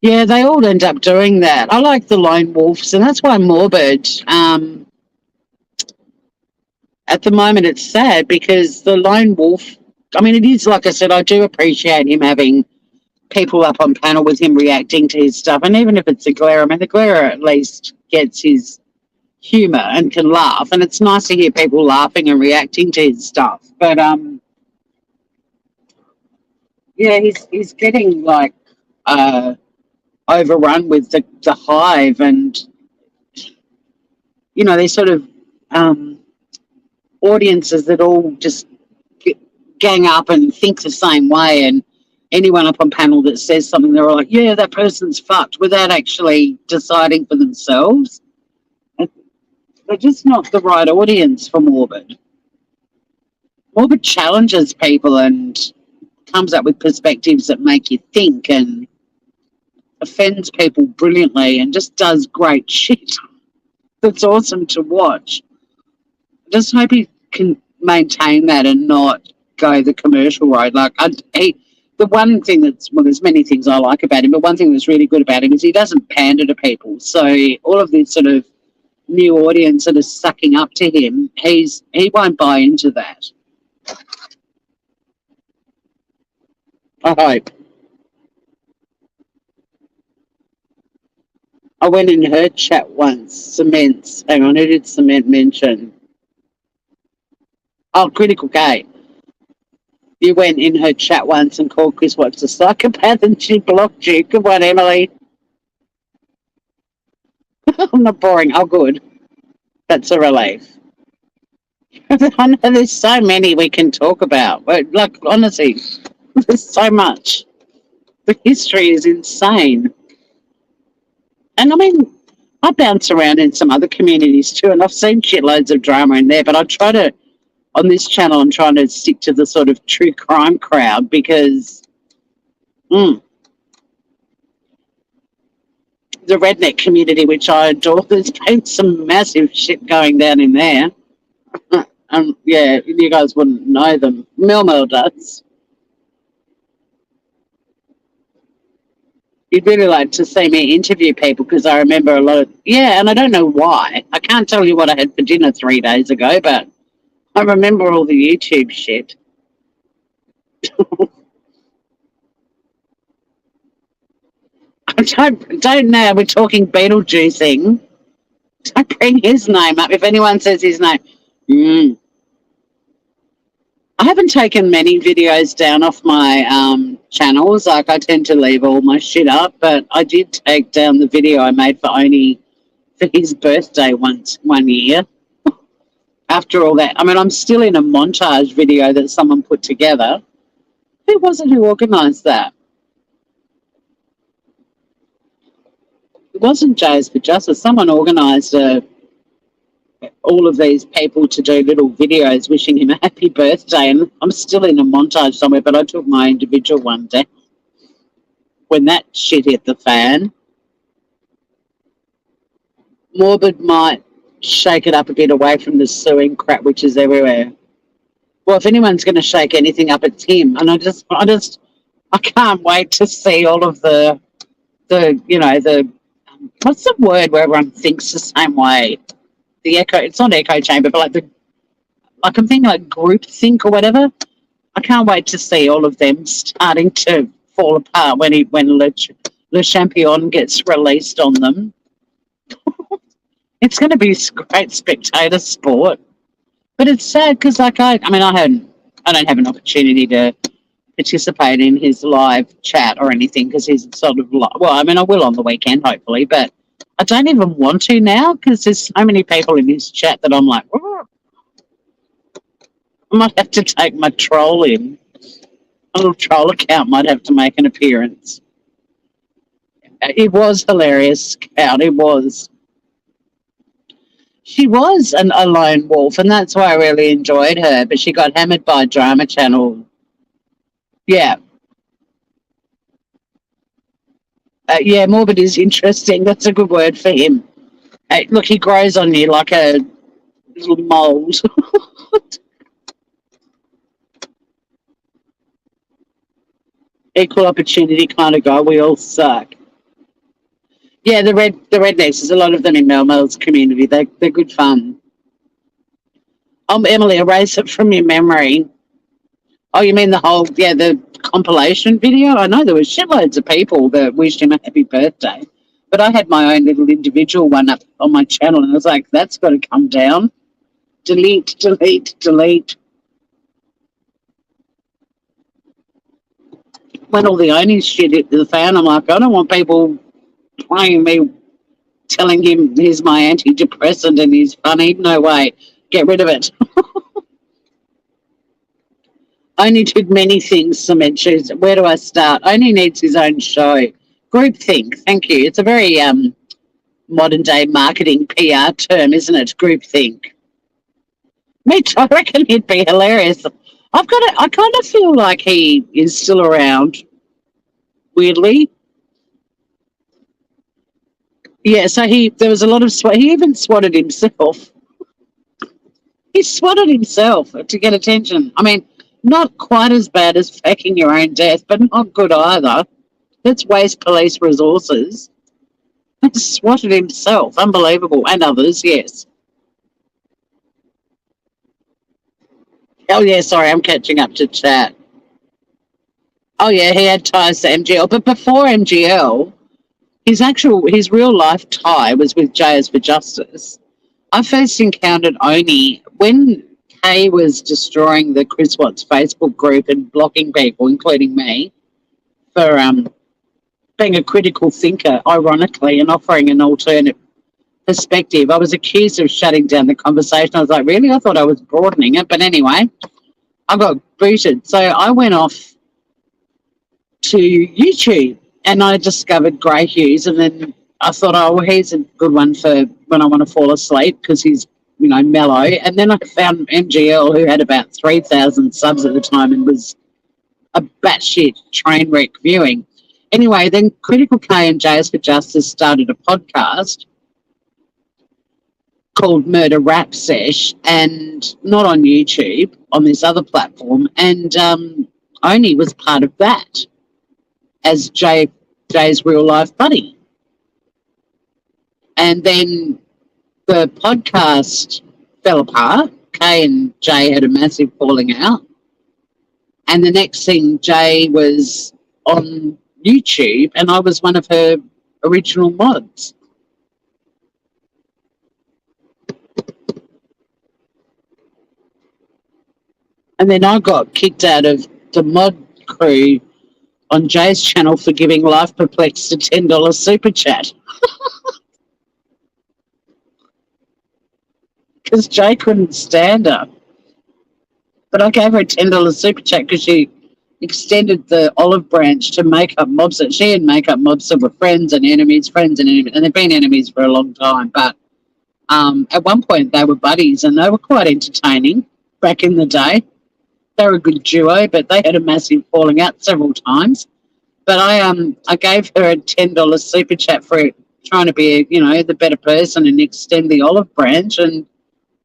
Yeah, they all end up doing that. I like the lone wolves, and that's why Morbid, at the moment, it's sad because the lone wolf, I mean, it is, like I said, I do appreciate him having people up on panel with him reacting to his stuff. And even if it's a glare, I mean, the glare at least gets his humour and can laugh. And it's nice to hear people laughing and reacting to his stuff. But, yeah, he's getting, like, overrun with the hive and, you know, these sort of audiences that all just gang up and think the same way, and anyone up on panel that says something, they're all like, yeah, that person's fucked, without actually deciding for themselves. They're just not the right audience for Morbid. Morbid challenges people and comes up with perspectives that make you think and offends people brilliantly and just does great shit. That's awesome to watch. I just hope he can maintain that and not go the commercial road. Like, the one thing there's many things I like about him, but one thing that's really good about him is he doesn't pander to people. So all of this sort of new audience that is sucking up to him, he won't buy into that. I hope. I went in her chat once, Cements. Hang on, who did Cement mention? Oh, Critical K. You went in her chat once and called Chris Watts a psychopath and she blocked you. Good one, Emily. I'm not boring. Oh, good. That's a relief. I know there's so many we can talk about. But, like, honestly, there's so much. The history is insane. And, I mean, I bounce around in some other communities too, and I've seen shitloads of drama in there, but I try to, on this channel, I'm trying to stick to the sort of true crime crowd because the redneck community, which I adore, there's been some massive shit going down in there. Yeah, you guys wouldn't know them. Mel does. You'd really like to see me interview people because I remember a lot of, yeah, and I don't know why. I can't tell you what I had for dinner 3 days ago, but I remember all the YouTube shit. I don't know. We're talking Beetlejuicing. Don't bring his name up. If anyone says his name, I haven't taken many videos down off my channels. Like I tend to leave all my shit up, but I did take down the video I made for Oni for his birthday one year. After all that, I mean, I'm still in a montage video that someone put together. Who was it who organised that? It wasn't Jays for Justice. Someone organised all of these people to do little videos wishing him a happy birthday, and I'm still in a montage somewhere, but I took my individual one down when that shit hit the fan. Morbid might shake it up a bit away from the suing crap which is everywhere. Well, if anyone's going to shake anything up, it's him. And I can't wait to see all of the what's the word where everyone thinks the same way? The echo. It's not echo chamber, but I'm thinking like group think or whatever. I can't wait to see all of them starting to fall apart when Le Champion gets released on them. It's going to be great spectator sport, but it's sad because I don't have an opportunity to participate in his live chat or anything because he's sort of I will on the weekend hopefully, but I don't even want to now because there's so many people in his chat that I'm like, oh, I might have to take my troll in. A little troll account might have to make an appearance. It was hilarious, Scout. It was. She was a lone wolf, and that's why I really enjoyed her. But she got hammered by Drama Channel. Yeah. Yeah, Morbid is interesting. That's a good word for him. Look, he grows on you like a little mold. Equal opportunity kind of guy. We all suck. Yeah, the rednecks. There's a lot of them in Mel's community. They're good fun. Emily, erase it from your memory. Oh, you mean the compilation video? I know there were shitloads of people that wished him a happy birthday, but I had my own little individual one up on my channel, and I was like, that's got to come down. Delete, delete, delete. When all the only shit hit the fan, I'm like, I don't want people playing me, telling him he's my antidepressant and he's funny. No way. Get rid of it. Only did many things, Cement Shoes. Where do I start? Only needs his own show. Groupthink. Thank you. It's a very modern day marketing PR term, isn't it? Groupthink. Me too. I reckon he'd be hilarious. I kind of feel like he is still around. Weirdly. Yeah, so there was a lot of he even swatted himself. He swatted himself to get attention. I mean, not quite as bad as faking your own death, but not good either. Let's waste police resources. He swatted himself. Unbelievable. And others, yes. Oh, yeah, sorry, I'm catching up to chat. Oh, yeah, he had ties to MGL. But before MGL, his real life tie was with Jays for Justice. I first encountered Oni when Kay was destroying the Chris Watts Facebook group and blocking people, including me, for being a critical thinker, ironically, and offering an alternate perspective. I was accused of shutting down the conversation. I was like, really? I thought I was broadening it. But anyway, I got booted. So I went off to YouTube and I discovered Grey Hughes, and then I thought, oh, well, he's a good one for when I want to fall asleep because he's, mellow. And then I found MGL, who had about 3,000 subs at the time and was a batshit train wreck viewing. Anyway, then Critical K and JS for Justice started a podcast called Murder Rap Sesh, and not on YouTube, on this other platform. And Oni was part of that as Jay's real life buddy. And then the podcast fell apart. Kay and Jay had a massive falling out. And the next thing, Jay was on YouTube, and I was one of her original mods. And then I got kicked out of the mod crew on Jay's channel for giving Life Perplexed a $10 super chat. Because Jay couldn't stand her. But I gave her a $10 super chat because she extended the olive branch to make up mobs. She and make up mobs that were friends and enemies, and they've been enemies for a long time. But at one point they were buddies, and they were quite entertaining back in the day. They were a good duo, but they had a massive falling out several times. But I gave her a $10 super chat for trying to be, the better person and extend the olive branch, and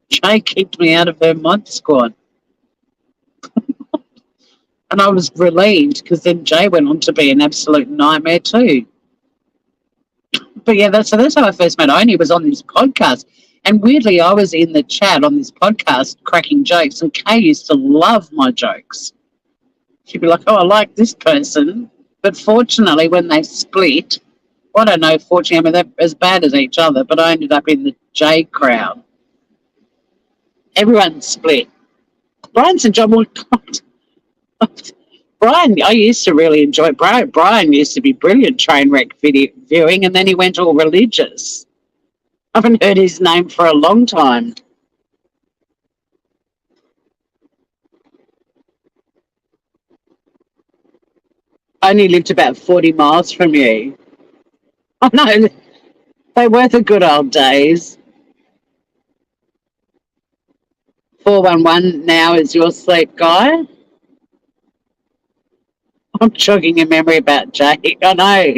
Jay kicked me out of her mod squad. And I was relieved because then Jay went on to be an absolute nightmare too. But yeah, that's how I first met Oni, was on this podcast. And weirdly, I was in the chat on this podcast cracking jokes, and Kay used to love my jokes. She'd be like, oh, I like this person. But fortunately, when they split, well, I don't know, fortunately, I mean, they're as bad as each other, but I ended up in the J crowd. Everyone split. Brian St. John, Brian, I used to really enjoy Brian. Brian used to be brilliant train wreck viewing, and then he went all religious. I haven't heard his name for a long time. I only lived about 40 miles from you. I know. They were the good old days. 411 now is your sleep guy. I'm jogging a memory about Jake. I know.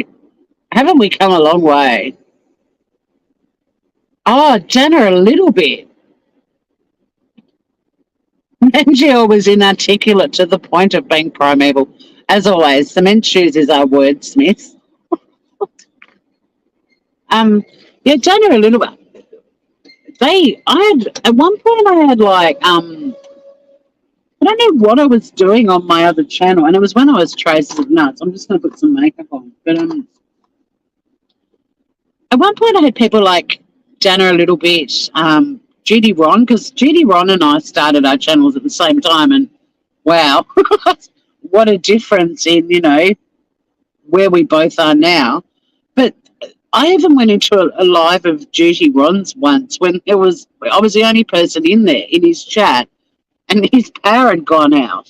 Haven't we come a long way? Oh, Jenna, a little bit. MGL was inarticulate to the point of being primeval. As always, Cement Shoes is our wordsmith. Yeah, Jenna, a little bit. At one point I had like, I don't know what I was doing on my other channel, and it was when I was Traces of Nuts. I'm just going to put some makeup on. But at one point I had people like Dana a little bit, Judy Ron, because Judy Ron and I started our channels at the same time, and wow, what a difference in, where we both are now. But I even went into a live of Judy Ron's once when I was the only person in there in his chat, and his power had gone out.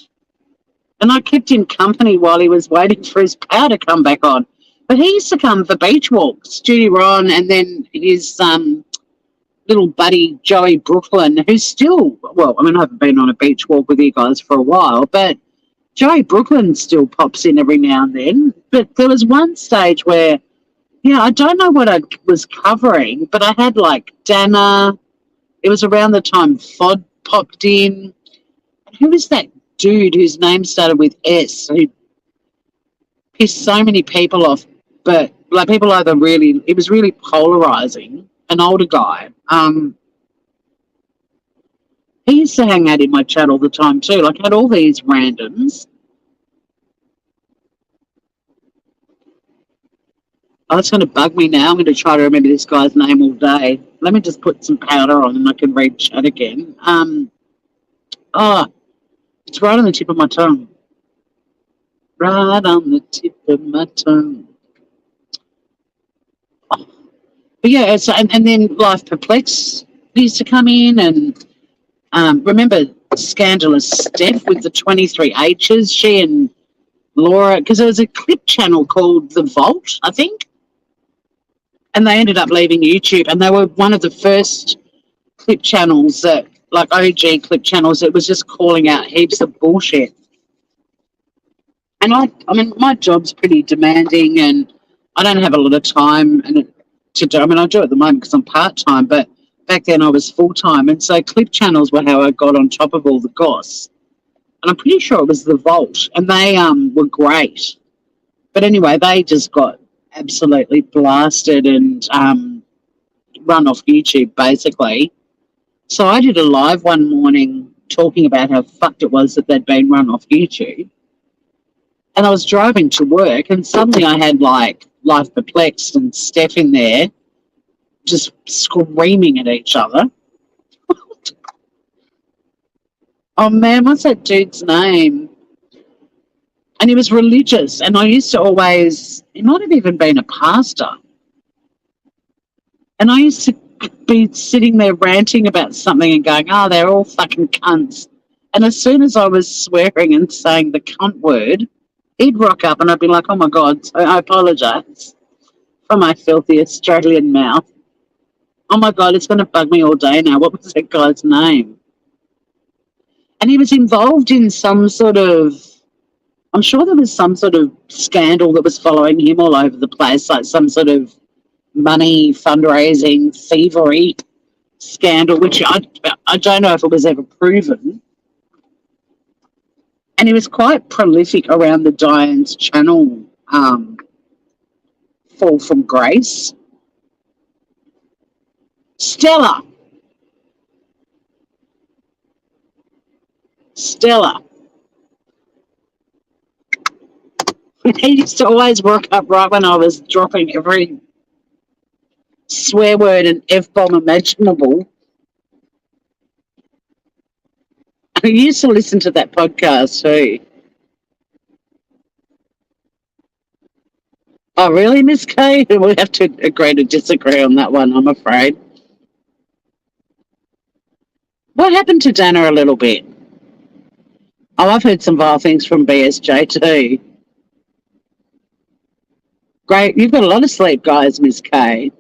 And I kept him company while he was waiting for his power to come back on. But he used to come for beach walks, Judy Ron, and then his little buddy Joey Brooklyn, who's still, well, I mean, I haven't been on a beach walk with you guys for a while, but Joey Brooklyn still pops in every now and then. But there was one stage where, I don't know what I was covering, but I had like Dana. It was around the time Fod popped in. Who was that dude whose name started with S, who pissed so many people off? But like people either really, it was really polarizing. An older guy. He used to hang out in my chat all the time too. Like I had all these randoms. Oh, it's going to bug me now. I'm going to try to remember this guy's name all day. Let me just put some powder on and I can read chat again. It's right on the tip of my tongue. Right on the tip of my tongue. Oh. But yeah, and then Life Perplexed used to come in, and remember Scandalous Steph with the 23 H's, she and Laura, because there was a clip channel called The Vault, I think. and they ended up leaving YouTube, and they were one of the first clip channels that, like OG clip channels, that was just calling out heaps of bullshit. And I mean, my job's pretty demanding, and I don't have a lot of time to do. I mean, I do it at the moment because I'm part time, but back then I was full time, and so clip channels were how I got on top of all the goss. And I'm pretty sure it was the Vault, and they were great. But anyway, they just got absolutely blasted and run off YouTube, basically. So I did a live one morning talking about how fucked it was that they'd been run off YouTube. And I was driving to work, and suddenly I had like Life Perplexed and Steph in there just screaming at each other. Oh man, what's that dude's name? And he was religious, and I used to always, he might have even been a pastor. And I used to be sitting there ranting about something and going, oh, they're all fucking cunts. And as soon as I was swearing and saying the cunt word, he'd rock up and I'd be like, oh my God, I apologise for my filthy Australian mouth. Oh my God, it's going to bug me all day now. What was that guy's name? And he was involved in some sort of, I'm sure there was some sort of scandal that was following him all over the place, like some sort of money fundraising thievery scandal, which I don't know if it was ever proven. And he was quite prolific around the Diane's channel fall from grace. Stella. He used to always rock up right when I was dropping every swear word and F-bomb imaginable. I used to listen to that podcast too. Oh, really, Miss Kay? We have to agree to disagree on that one, I'm afraid. What happened to Dana a little bit? Oh, I've heard some vile things from BSJ too. Great, you've got a lot of sleep, guys, Miss Kay.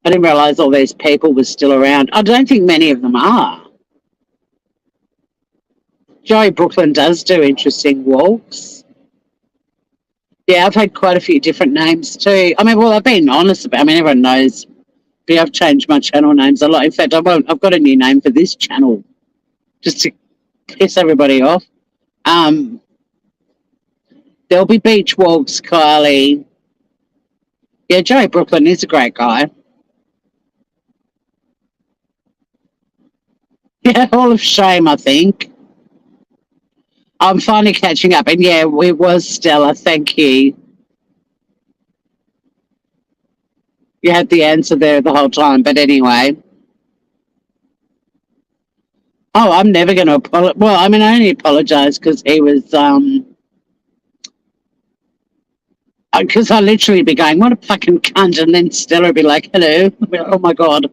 I didn't realise all these people were still around. I don't think many of them are. Joey Brooklyn does do interesting walks. Yeah, I've had quite a few different names too. I mean, well, I've been honest about it. I mean, everyone knows, but I've changed my channel names a lot. In fact, I've got a new name for this channel just to piss everybody off. There'll be beach walks, Kylie. Yeah, Joey Brooklyn is a great guy. Yeah, all of shame, I think. I'm finally catching up. And yeah, it was Stella. Thank you. You had the answer there the whole time. But anyway. Oh, I'm never going to apologize. Well, I mean, I only apologize because he was, because I literally be going, what a fucking cunt. And then Stella would be like, hello. I'd be like, oh my God.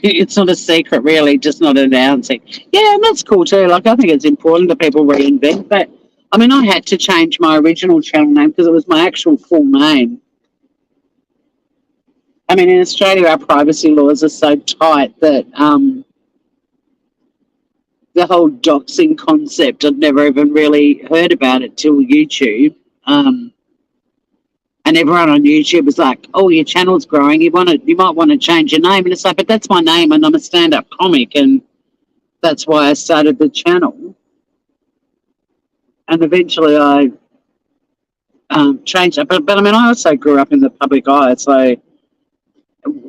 It's not a secret, really, just not announcing. Yeah, and that's cool too. Like, I think it's important that people reinvent. But I mean, I had to change my original channel name because it was my actual full name. I mean, in Australia, our privacy laws are so tight that the whole doxing concept, I'd never even really heard about it till YouTube. And everyone on YouTube was like, oh, your channel's growing. You might want to change your name. And it's like, but that's my name and I'm a stand-up comic. And that's why I started the channel. And eventually I changed it. But I mean, I also grew up in the public eye. So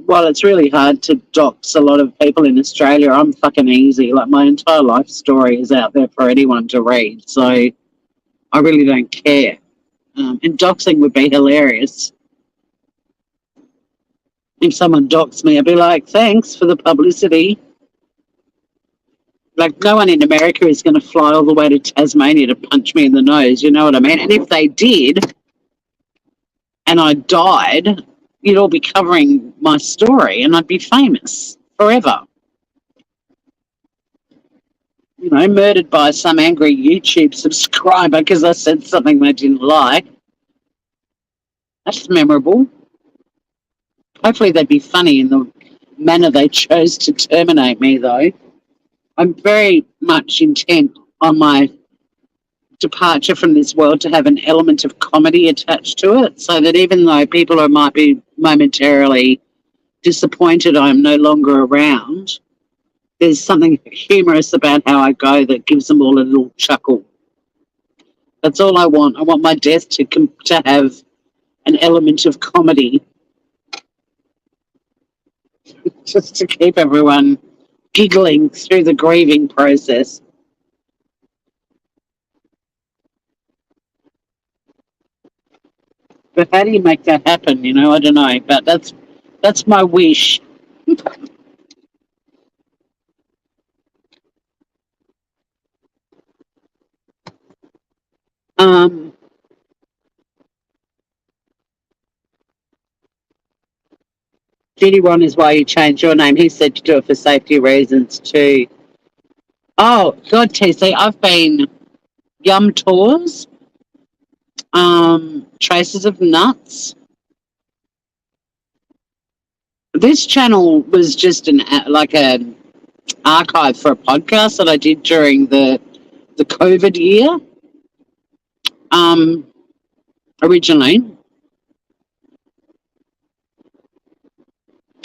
while it's really hard to dox a lot of people in Australia, I'm fucking easy. Like, my entire life story is out there for anyone to read. So I really don't care. And doxing would be hilarious. If someone doxed me, I'd be like, thanks for the publicity. Like, no one in America is going to fly all the way to Tasmania to punch me in the nose, you know what I mean? And if they did, and I died, you'd all be covering my story and I'd be famous forever. murdered by some angry YouTube subscriber because I said something they didn't like. That's memorable. Hopefully they'd be funny in the manner they chose to terminate me, though. I'm very much intent on my departure from this world to have an element of comedy attached to it, so that even though people might be momentarily disappointed I'm no longer around, there's something humorous about how I go that gives them all a little chuckle. That's all I want. I want my death to have an element of comedy, just to keep everyone giggling through the grieving process. But how do you make that happen? I don't know. But that's my wish. Um, GD1 is why you changed your name. He said to do it for safety reasons too. Oh, God, TC, I've been Yum Tours, Traces of Nuts. This channel was just an archive for a podcast that I did during the COVID year. Originally,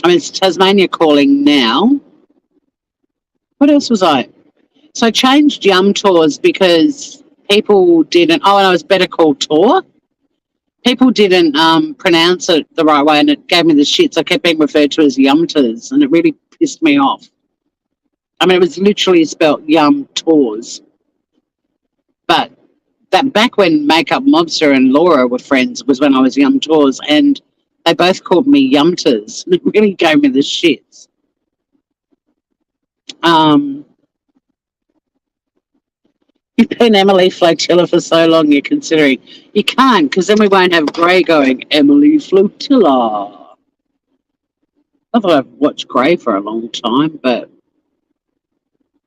I mean, it's Tasmania Calling now. What else was I? So I changed Yum Tours because people didn't. Oh, and I was Better Call Tour. People didn't pronounce it the right way, and it gave me the shits. I kept being referred to as Yumters, and it really pissed me off. I mean, it was literally spelt Yum Tours. But that back when Makeup Mobster and Laura were friends was when I was Yum Tours, and they both called me Yumters. It really gave me the shits. You've been Emily Flotilla for so long, you're considering. You can't, because then we won't have Grey going, Emily Flotilla. Not that I've watched Grey for a long time, but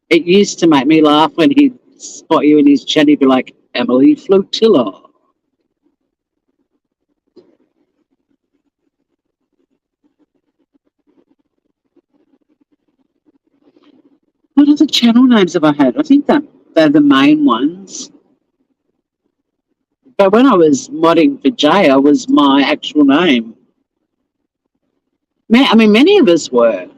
it used to make me laugh when he'd spot you in his chat, he'd be like, Emily Flotilla. What other channel names have I had? I think that they're the main ones. But when I was modding for Jay, I was my actual name. I mean, many of us were.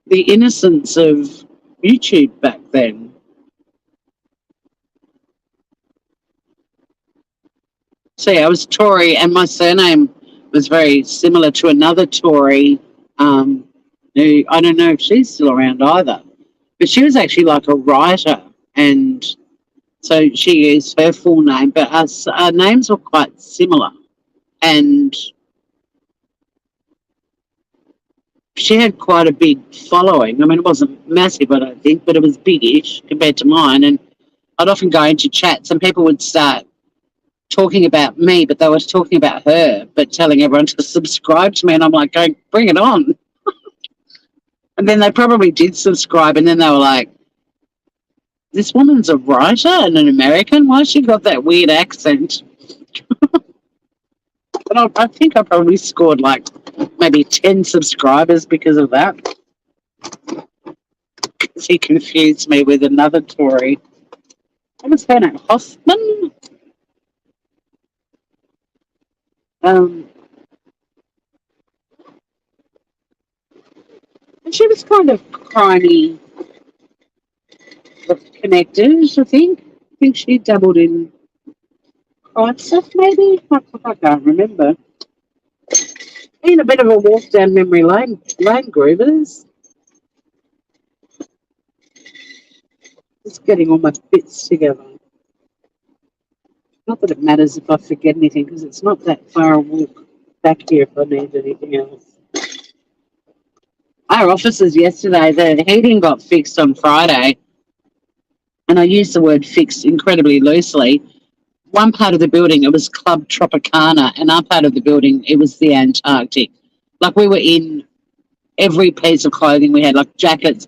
The innocence of YouTube back then. So yeah, I was Tory, and my surname was very similar to another Tory, who I don't know if she's still around either, but she was actually like a writer, and so she used her full name, but our names were quite similar, and she had quite a big following. I mean, it wasn't massive, I don't think, but it was big-ish compared to mine, and I'd often go into chats, and people would start talking about me, but they were talking about her, but telling everyone to subscribe to me, and I'm like, going, bring it on. And then they probably did subscribe, and then they were like, this woman's a writer and an American? Why has she got that weird accent? And I think I probably scored like maybe 10 subscribers because of that. Because he confused me with another Tory. What was her name? Hoffman? And she was kind of crimey, connected, I think. I think she dabbled in crime stuff, maybe? I can't remember. Been a bit of a walk down memory lane, Groovers. Just getting all my bits together. Not that it matters if I forget anything, because it's not that far a walk back here if I need anything else. Our offices yesterday, the heating got fixed on Friday, and I use the word fixed incredibly loosely. One part of the building, it was Club Tropicana, and our part of the building, it was the Antarctic. Like we were in every piece of clothing we had, like jackets,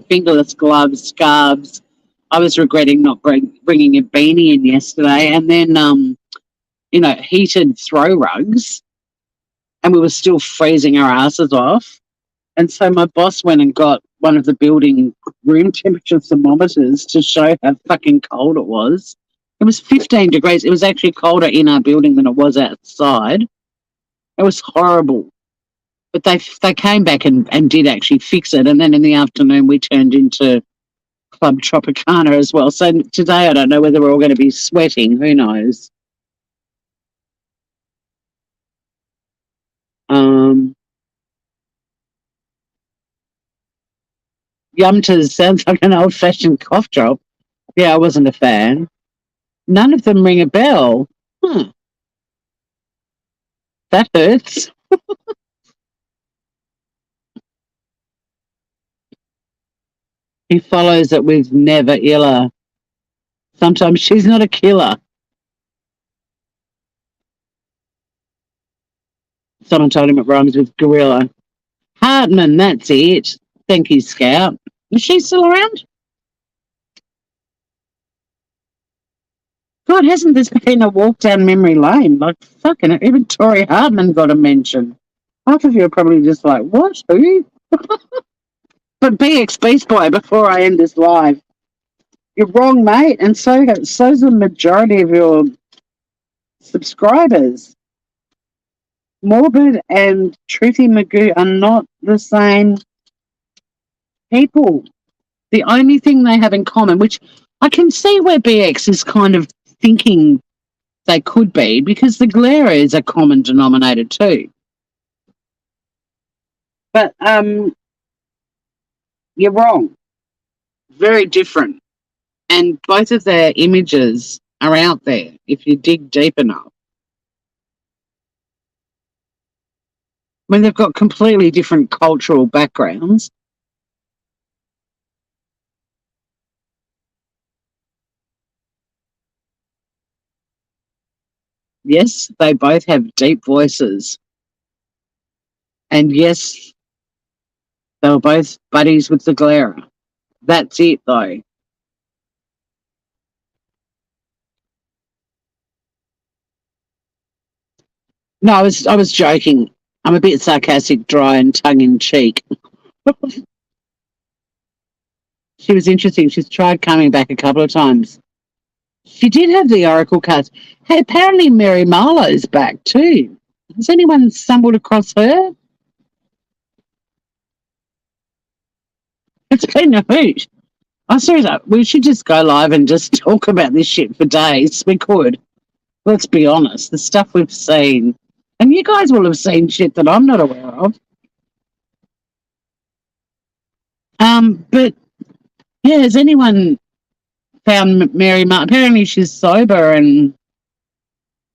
fingerless gloves, scarves. I was regretting not bringing a beanie in yesterday. And then, heated throw rugs, and we were still freezing our asses off. And so my boss went and got one of the building room temperature thermometers to show how fucking cold it was. It was 15 degrees. It was actually colder in our building than it was outside. It was horrible. But they came back and did actually fix it. And then in the afternoon, we turned into Club Tropicana as well. So today, I don't know whether we're all going to be sweating. Who knows? Yumters sounds like an old-fashioned cough drop. Yeah, I wasn't a fan. None of them ring a bell. That hurts. He follows it with never illa. Sometimes she's not a killer. Someone told him it rhymes with gorilla. Hartman, that's it. Thank you, Scout. Is she still around? God, hasn't this been a walk down memory lane? Like, fucking it. Even Tori Hartman got a mention. Half of you are probably just like, what? Who? But BX Beast Boy, before I end this live, you're wrong, mate. And so's the majority of your subscribers. Morbid and Truthy McGoo are not the same people. The only thing they have in common, which I can see where BX is kind of thinking they could be, because the glare is a common denominator too. But you're wrong. Very different. And both of their images are out there if you dig deep enough. I mean, they've got completely different cultural backgrounds. Yes, they both have deep voices. And yes, they were both buddies with the Glera. That's it, though. No, I was joking. I'm a bit sarcastic, dry, and tongue in cheek. She was interesting. She's tried coming back a couple of times. She did have the Oracle cards. Hey, apparently Mary Marlowe's back too. Has anyone stumbled across her? It's been a hoot. I seriously, we should just go live and just talk about this shit for days. We could. Let's be honest. The stuff we've seen, and you guys will have seen shit that I'm not aware of. But yeah, has anyone found Mary Marlowe? Apparently she's sober and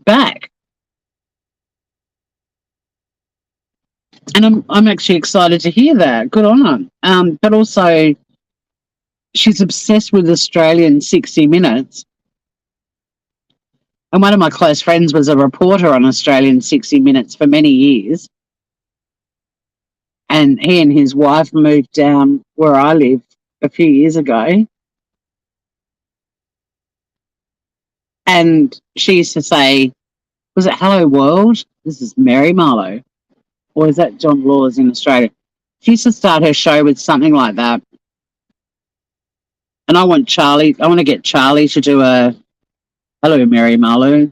back. And I'm actually excited to hear that. Good on her. But also, she's obsessed with Australian 60 Minutes. And one of my close friends was a reporter on Australian 60 Minutes for many years. And he and his wife moved down where I live a few years ago. And she used to say, was it Hello World? This is Mary Marlowe. Or is that John Laws in Australia? She used to start her show with something like that. And I want to get Charlie to do a Hello, Mary Marlowe.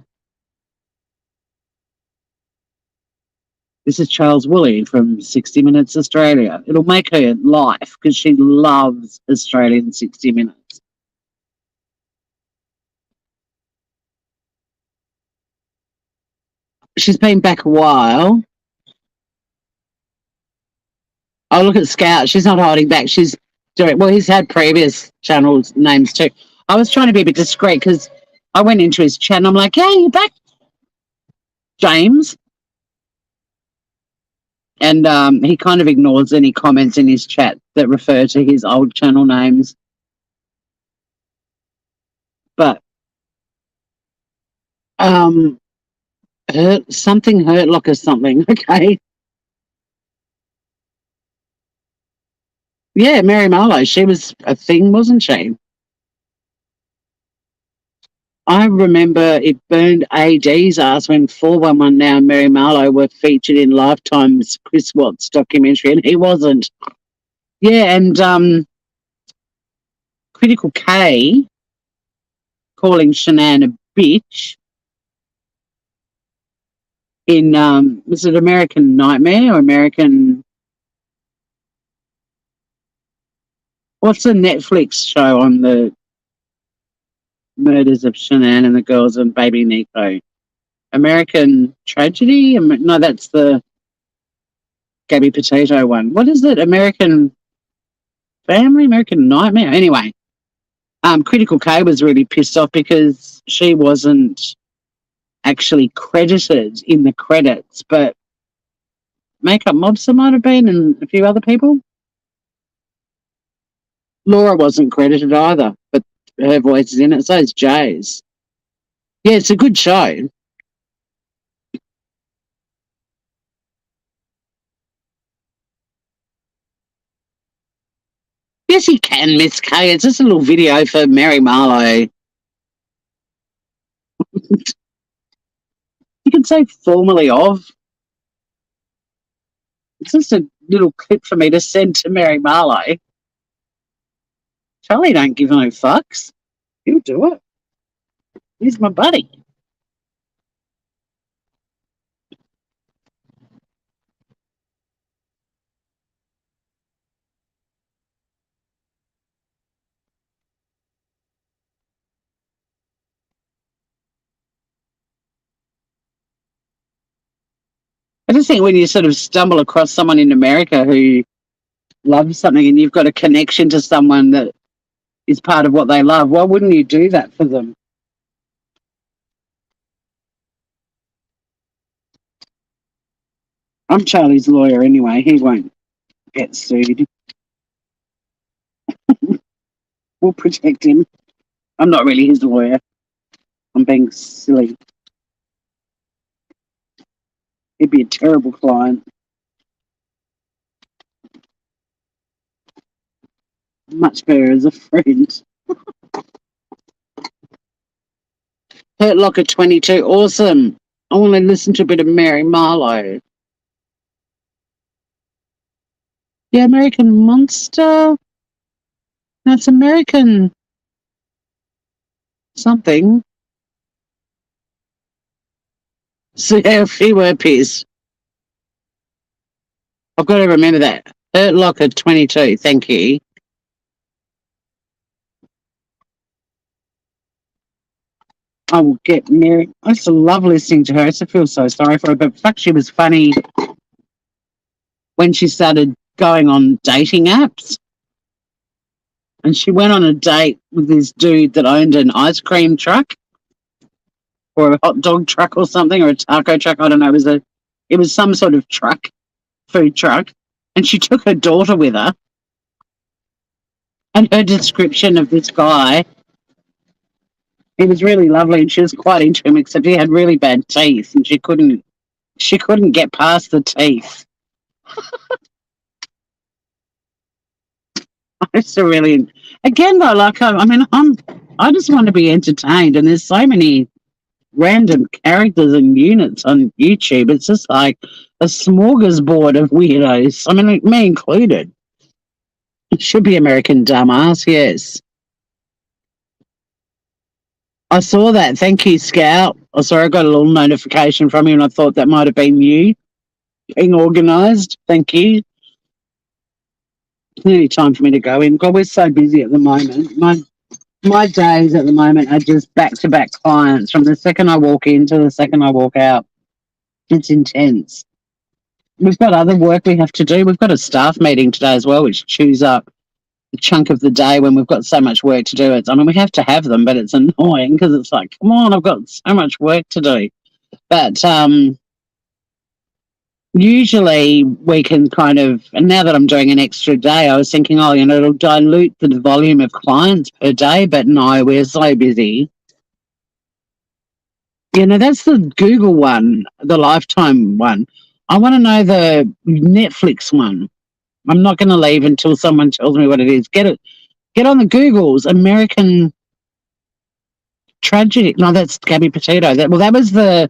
This is Charles Woolley from 60 Minutes Australia. It'll make her laugh because she loves Australian 60 Minutes. She's been back a while. Oh, look at Scout. She's not holding back. She's doing well. He's had previous channels names too. I was trying to be a bit discreet because I went into his chat and I'm like, "Hey, you back, James?" And he kind of ignores any comments in his chat that refer to his old channel names. But hurt Locker something. Okay. Yeah, Mary Marlowe. She was a thing, wasn't she? I remember it burned AD's ass when 411 Now and Mary Marlowe were featured in Lifetime's Chris Watts documentary, and he wasn't. Yeah, and Critical K calling Shanann a bitch in, was it American Nightmare or American... What's the Netflix show on the murders of Shanann and the girls and baby Nico? American Tragedy? No, that's the Gabby Potato one. What is it? American Family? American Nightmare? Anyway, Critical K was really pissed off because she wasn't actually credited in the credits, but Makeup Mobster might have been and a few other people. Laura wasn't credited either, but her voice is in it. So is Jay's. Yeah, it's a good show. Yes, he can, Miss K. It's just a little video for Mary Marlowe. You can say formally of. It's just a little clip for me to send to Mary Marlowe. Charlie don't give no fucks. He'll do it. He's my buddy. I just think when you sort of stumble across someone in America who loves something and you've got a connection to someone that is part of what they love, why wouldn't you do that for them? I'm Charlie's lawyer anyway. He won't get sued. We'll protect him. I'm not really his lawyer. I'm being silly. He'd be a terrible client. Much better as a friend. Hurt Locker 22. Awesome. I want to listen to a bit of Mary Marlowe. Yeah, American Monster. That's American something. So yeah, we were pissed. I've got to remember that. Hurt Locker 22. Thank you. I will get Mary. I used to love listening to her. I used to feel so sorry for her, but fuck, she was funny when she started going on dating apps. And she went on a date with this dude that owned an ice cream truck or a hot dog truck or something, or a taco truck. I don't know. It was some sort of truck, food truck. And she took her daughter with her. And her description of this guy, he was really lovely and she was quite into him, except he had really bad teeth and she couldn't get past the teeth. I used to really, again though, like I just want to be entertained, and there's so many random characters and units on YouTube. It's just like a smorgasbord of weirdos. I mean, like, me included. It should be American Dumbass, yes. I saw that. Thank you, Scout. I saw I got a little notification from you and I thought that might have been you being organised. Thank you. It's nearly time for me to go in. God, we're so busy at the moment. My days at the moment are just back-to-back clients from the second I walk in to the second I walk out. It's intense. We've got other work we have to do. We've got a staff meeting today as well, which chews up a chunk of the day when we've got so much work to do. We have to have them, but it's annoying because it's like, come on, I've got so much work to do. But usually we can kind of, and now that I'm doing an extra day, I was thinking, it'll dilute the volume of clients per day, but no, we're so busy. That's the Google one, the Lifetime one. I want to know the Netflix one. I'm not going to leave until someone tells me what it is. Get on the Googles. American tragedy. No, that's Gabby Petito. That was the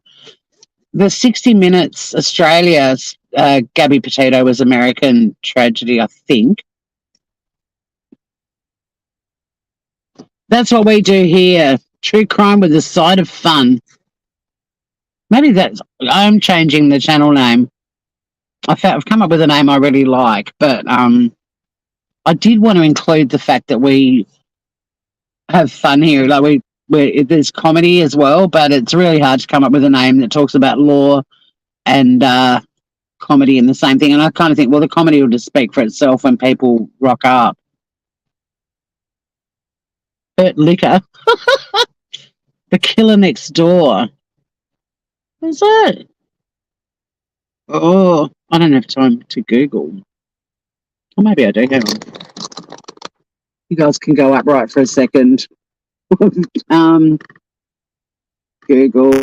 60 Minutes Australia. Gabby Petito was American tragedy, I think. That's what we do here. True crime with a side of fun. Maybe I'm changing the channel name. I've come up with a name I really like, but I did want to include the fact that we have fun here. Like there's comedy as well, but it's really hard to come up with a name that talks about law and comedy in the same thing. And I kind of think, well, the comedy will just speak for itself when people rock up. Burt Liquor. The Killer Next Door. What's that? Oh, I don't have time to Google. Or maybe I do. Hang on. You guys can go up right for a second. Google.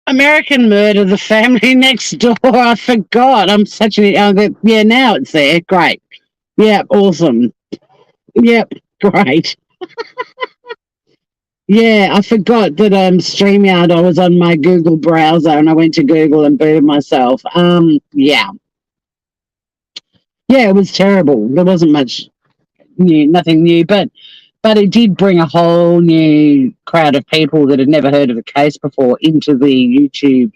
American Murder, The Family Next Door. I forgot. I'm such an... yeah, now it's there. Great. Yeah, awesome. Yep, great. Yeah, I forgot that StreamYard, I was on my Google browser and I went to Google and booted myself. Yeah. Yeah, it was terrible. There wasn't much new, nothing new, but it did bring a whole new crowd of people that had never heard of the case before into the YouTube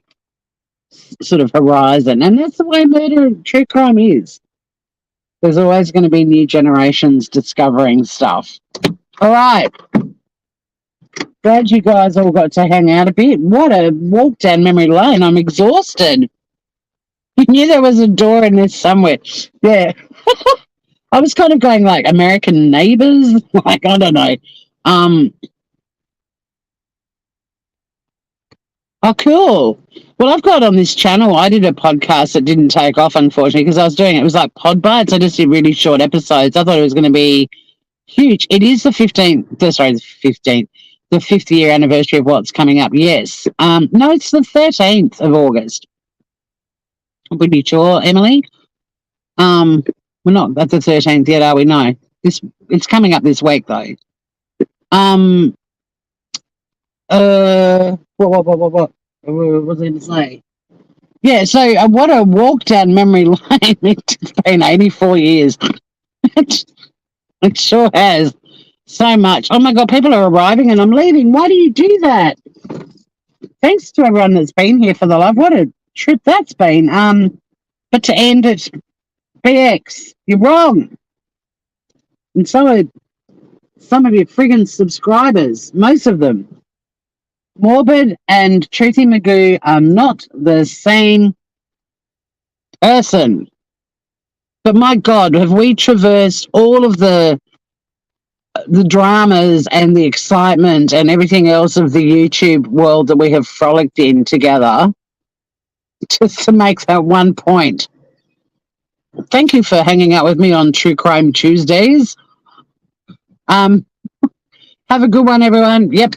sort of horizon. And that's the way murder and true crime is. There's always going to be new generations discovering stuff. All right. Glad you guys all got to hang out a bit. What a walk down memory lane. I'm exhausted. You knew there was a door in this somewhere. Yeah. I was kind of going like American Neighbors. Like, I don't know. Oh, cool. Well, I've got on this channel, I did a podcast that didn't take off, unfortunately, because I was doing it was like pod bites. I just did really short episodes. I thought it was going to be huge. It is the 50th year anniversary of what's coming up. Yes. No, it's the 13th of August. I'm pretty sure, Emily. We're not at the 13th yet, are we? No. It's coming up this week, though. What was I going to say? Yeah, so what a walk down memory lane. It's been 84 years. It sure has. So much. Oh my God, people are arriving and I'm leaving. Why do you do that? Thanks to everyone that's been here for the live. What a trip that's been. But to end it, BX, you're wrong. And some of your friggin' subscribers, most of them, Morbid and Truthy McGoo are not the same person. But my God, have we traversed all of the dramas and the excitement and everything else of the YouTube world that we have frolicked in together just to make that one point. Thank you for hanging out with me on True Crime Tuesdays. Have a good one, everyone. Yep.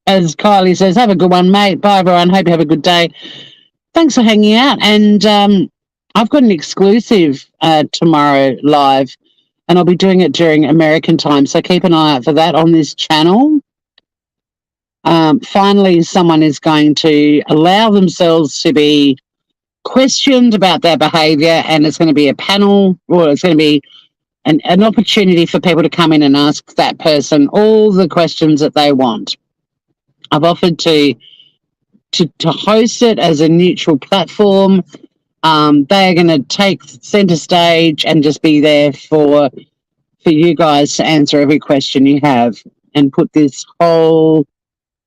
As Kylie says, have a good one, mate. Bye, everyone. Hope you have a good day. Thanks for hanging out. And I've got an exclusive tomorrow live, and I'll be doing it during American time. So keep an eye out for that on this channel. Finally, someone is going to allow themselves to be questioned about their behaviour, and it's going to be a panel, or it's going to be an opportunity for people to come in and ask that person all the questions that they want. I've offered to host it as a neutral platform. They're going to take center stage and just be there for you guys to answer every question you have and put this whole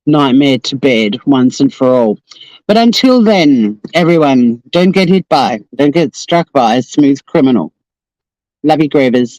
nightmare to bed once and for all. But until then, everyone, don't get struck by a smooth criminal. Love you, Grievers.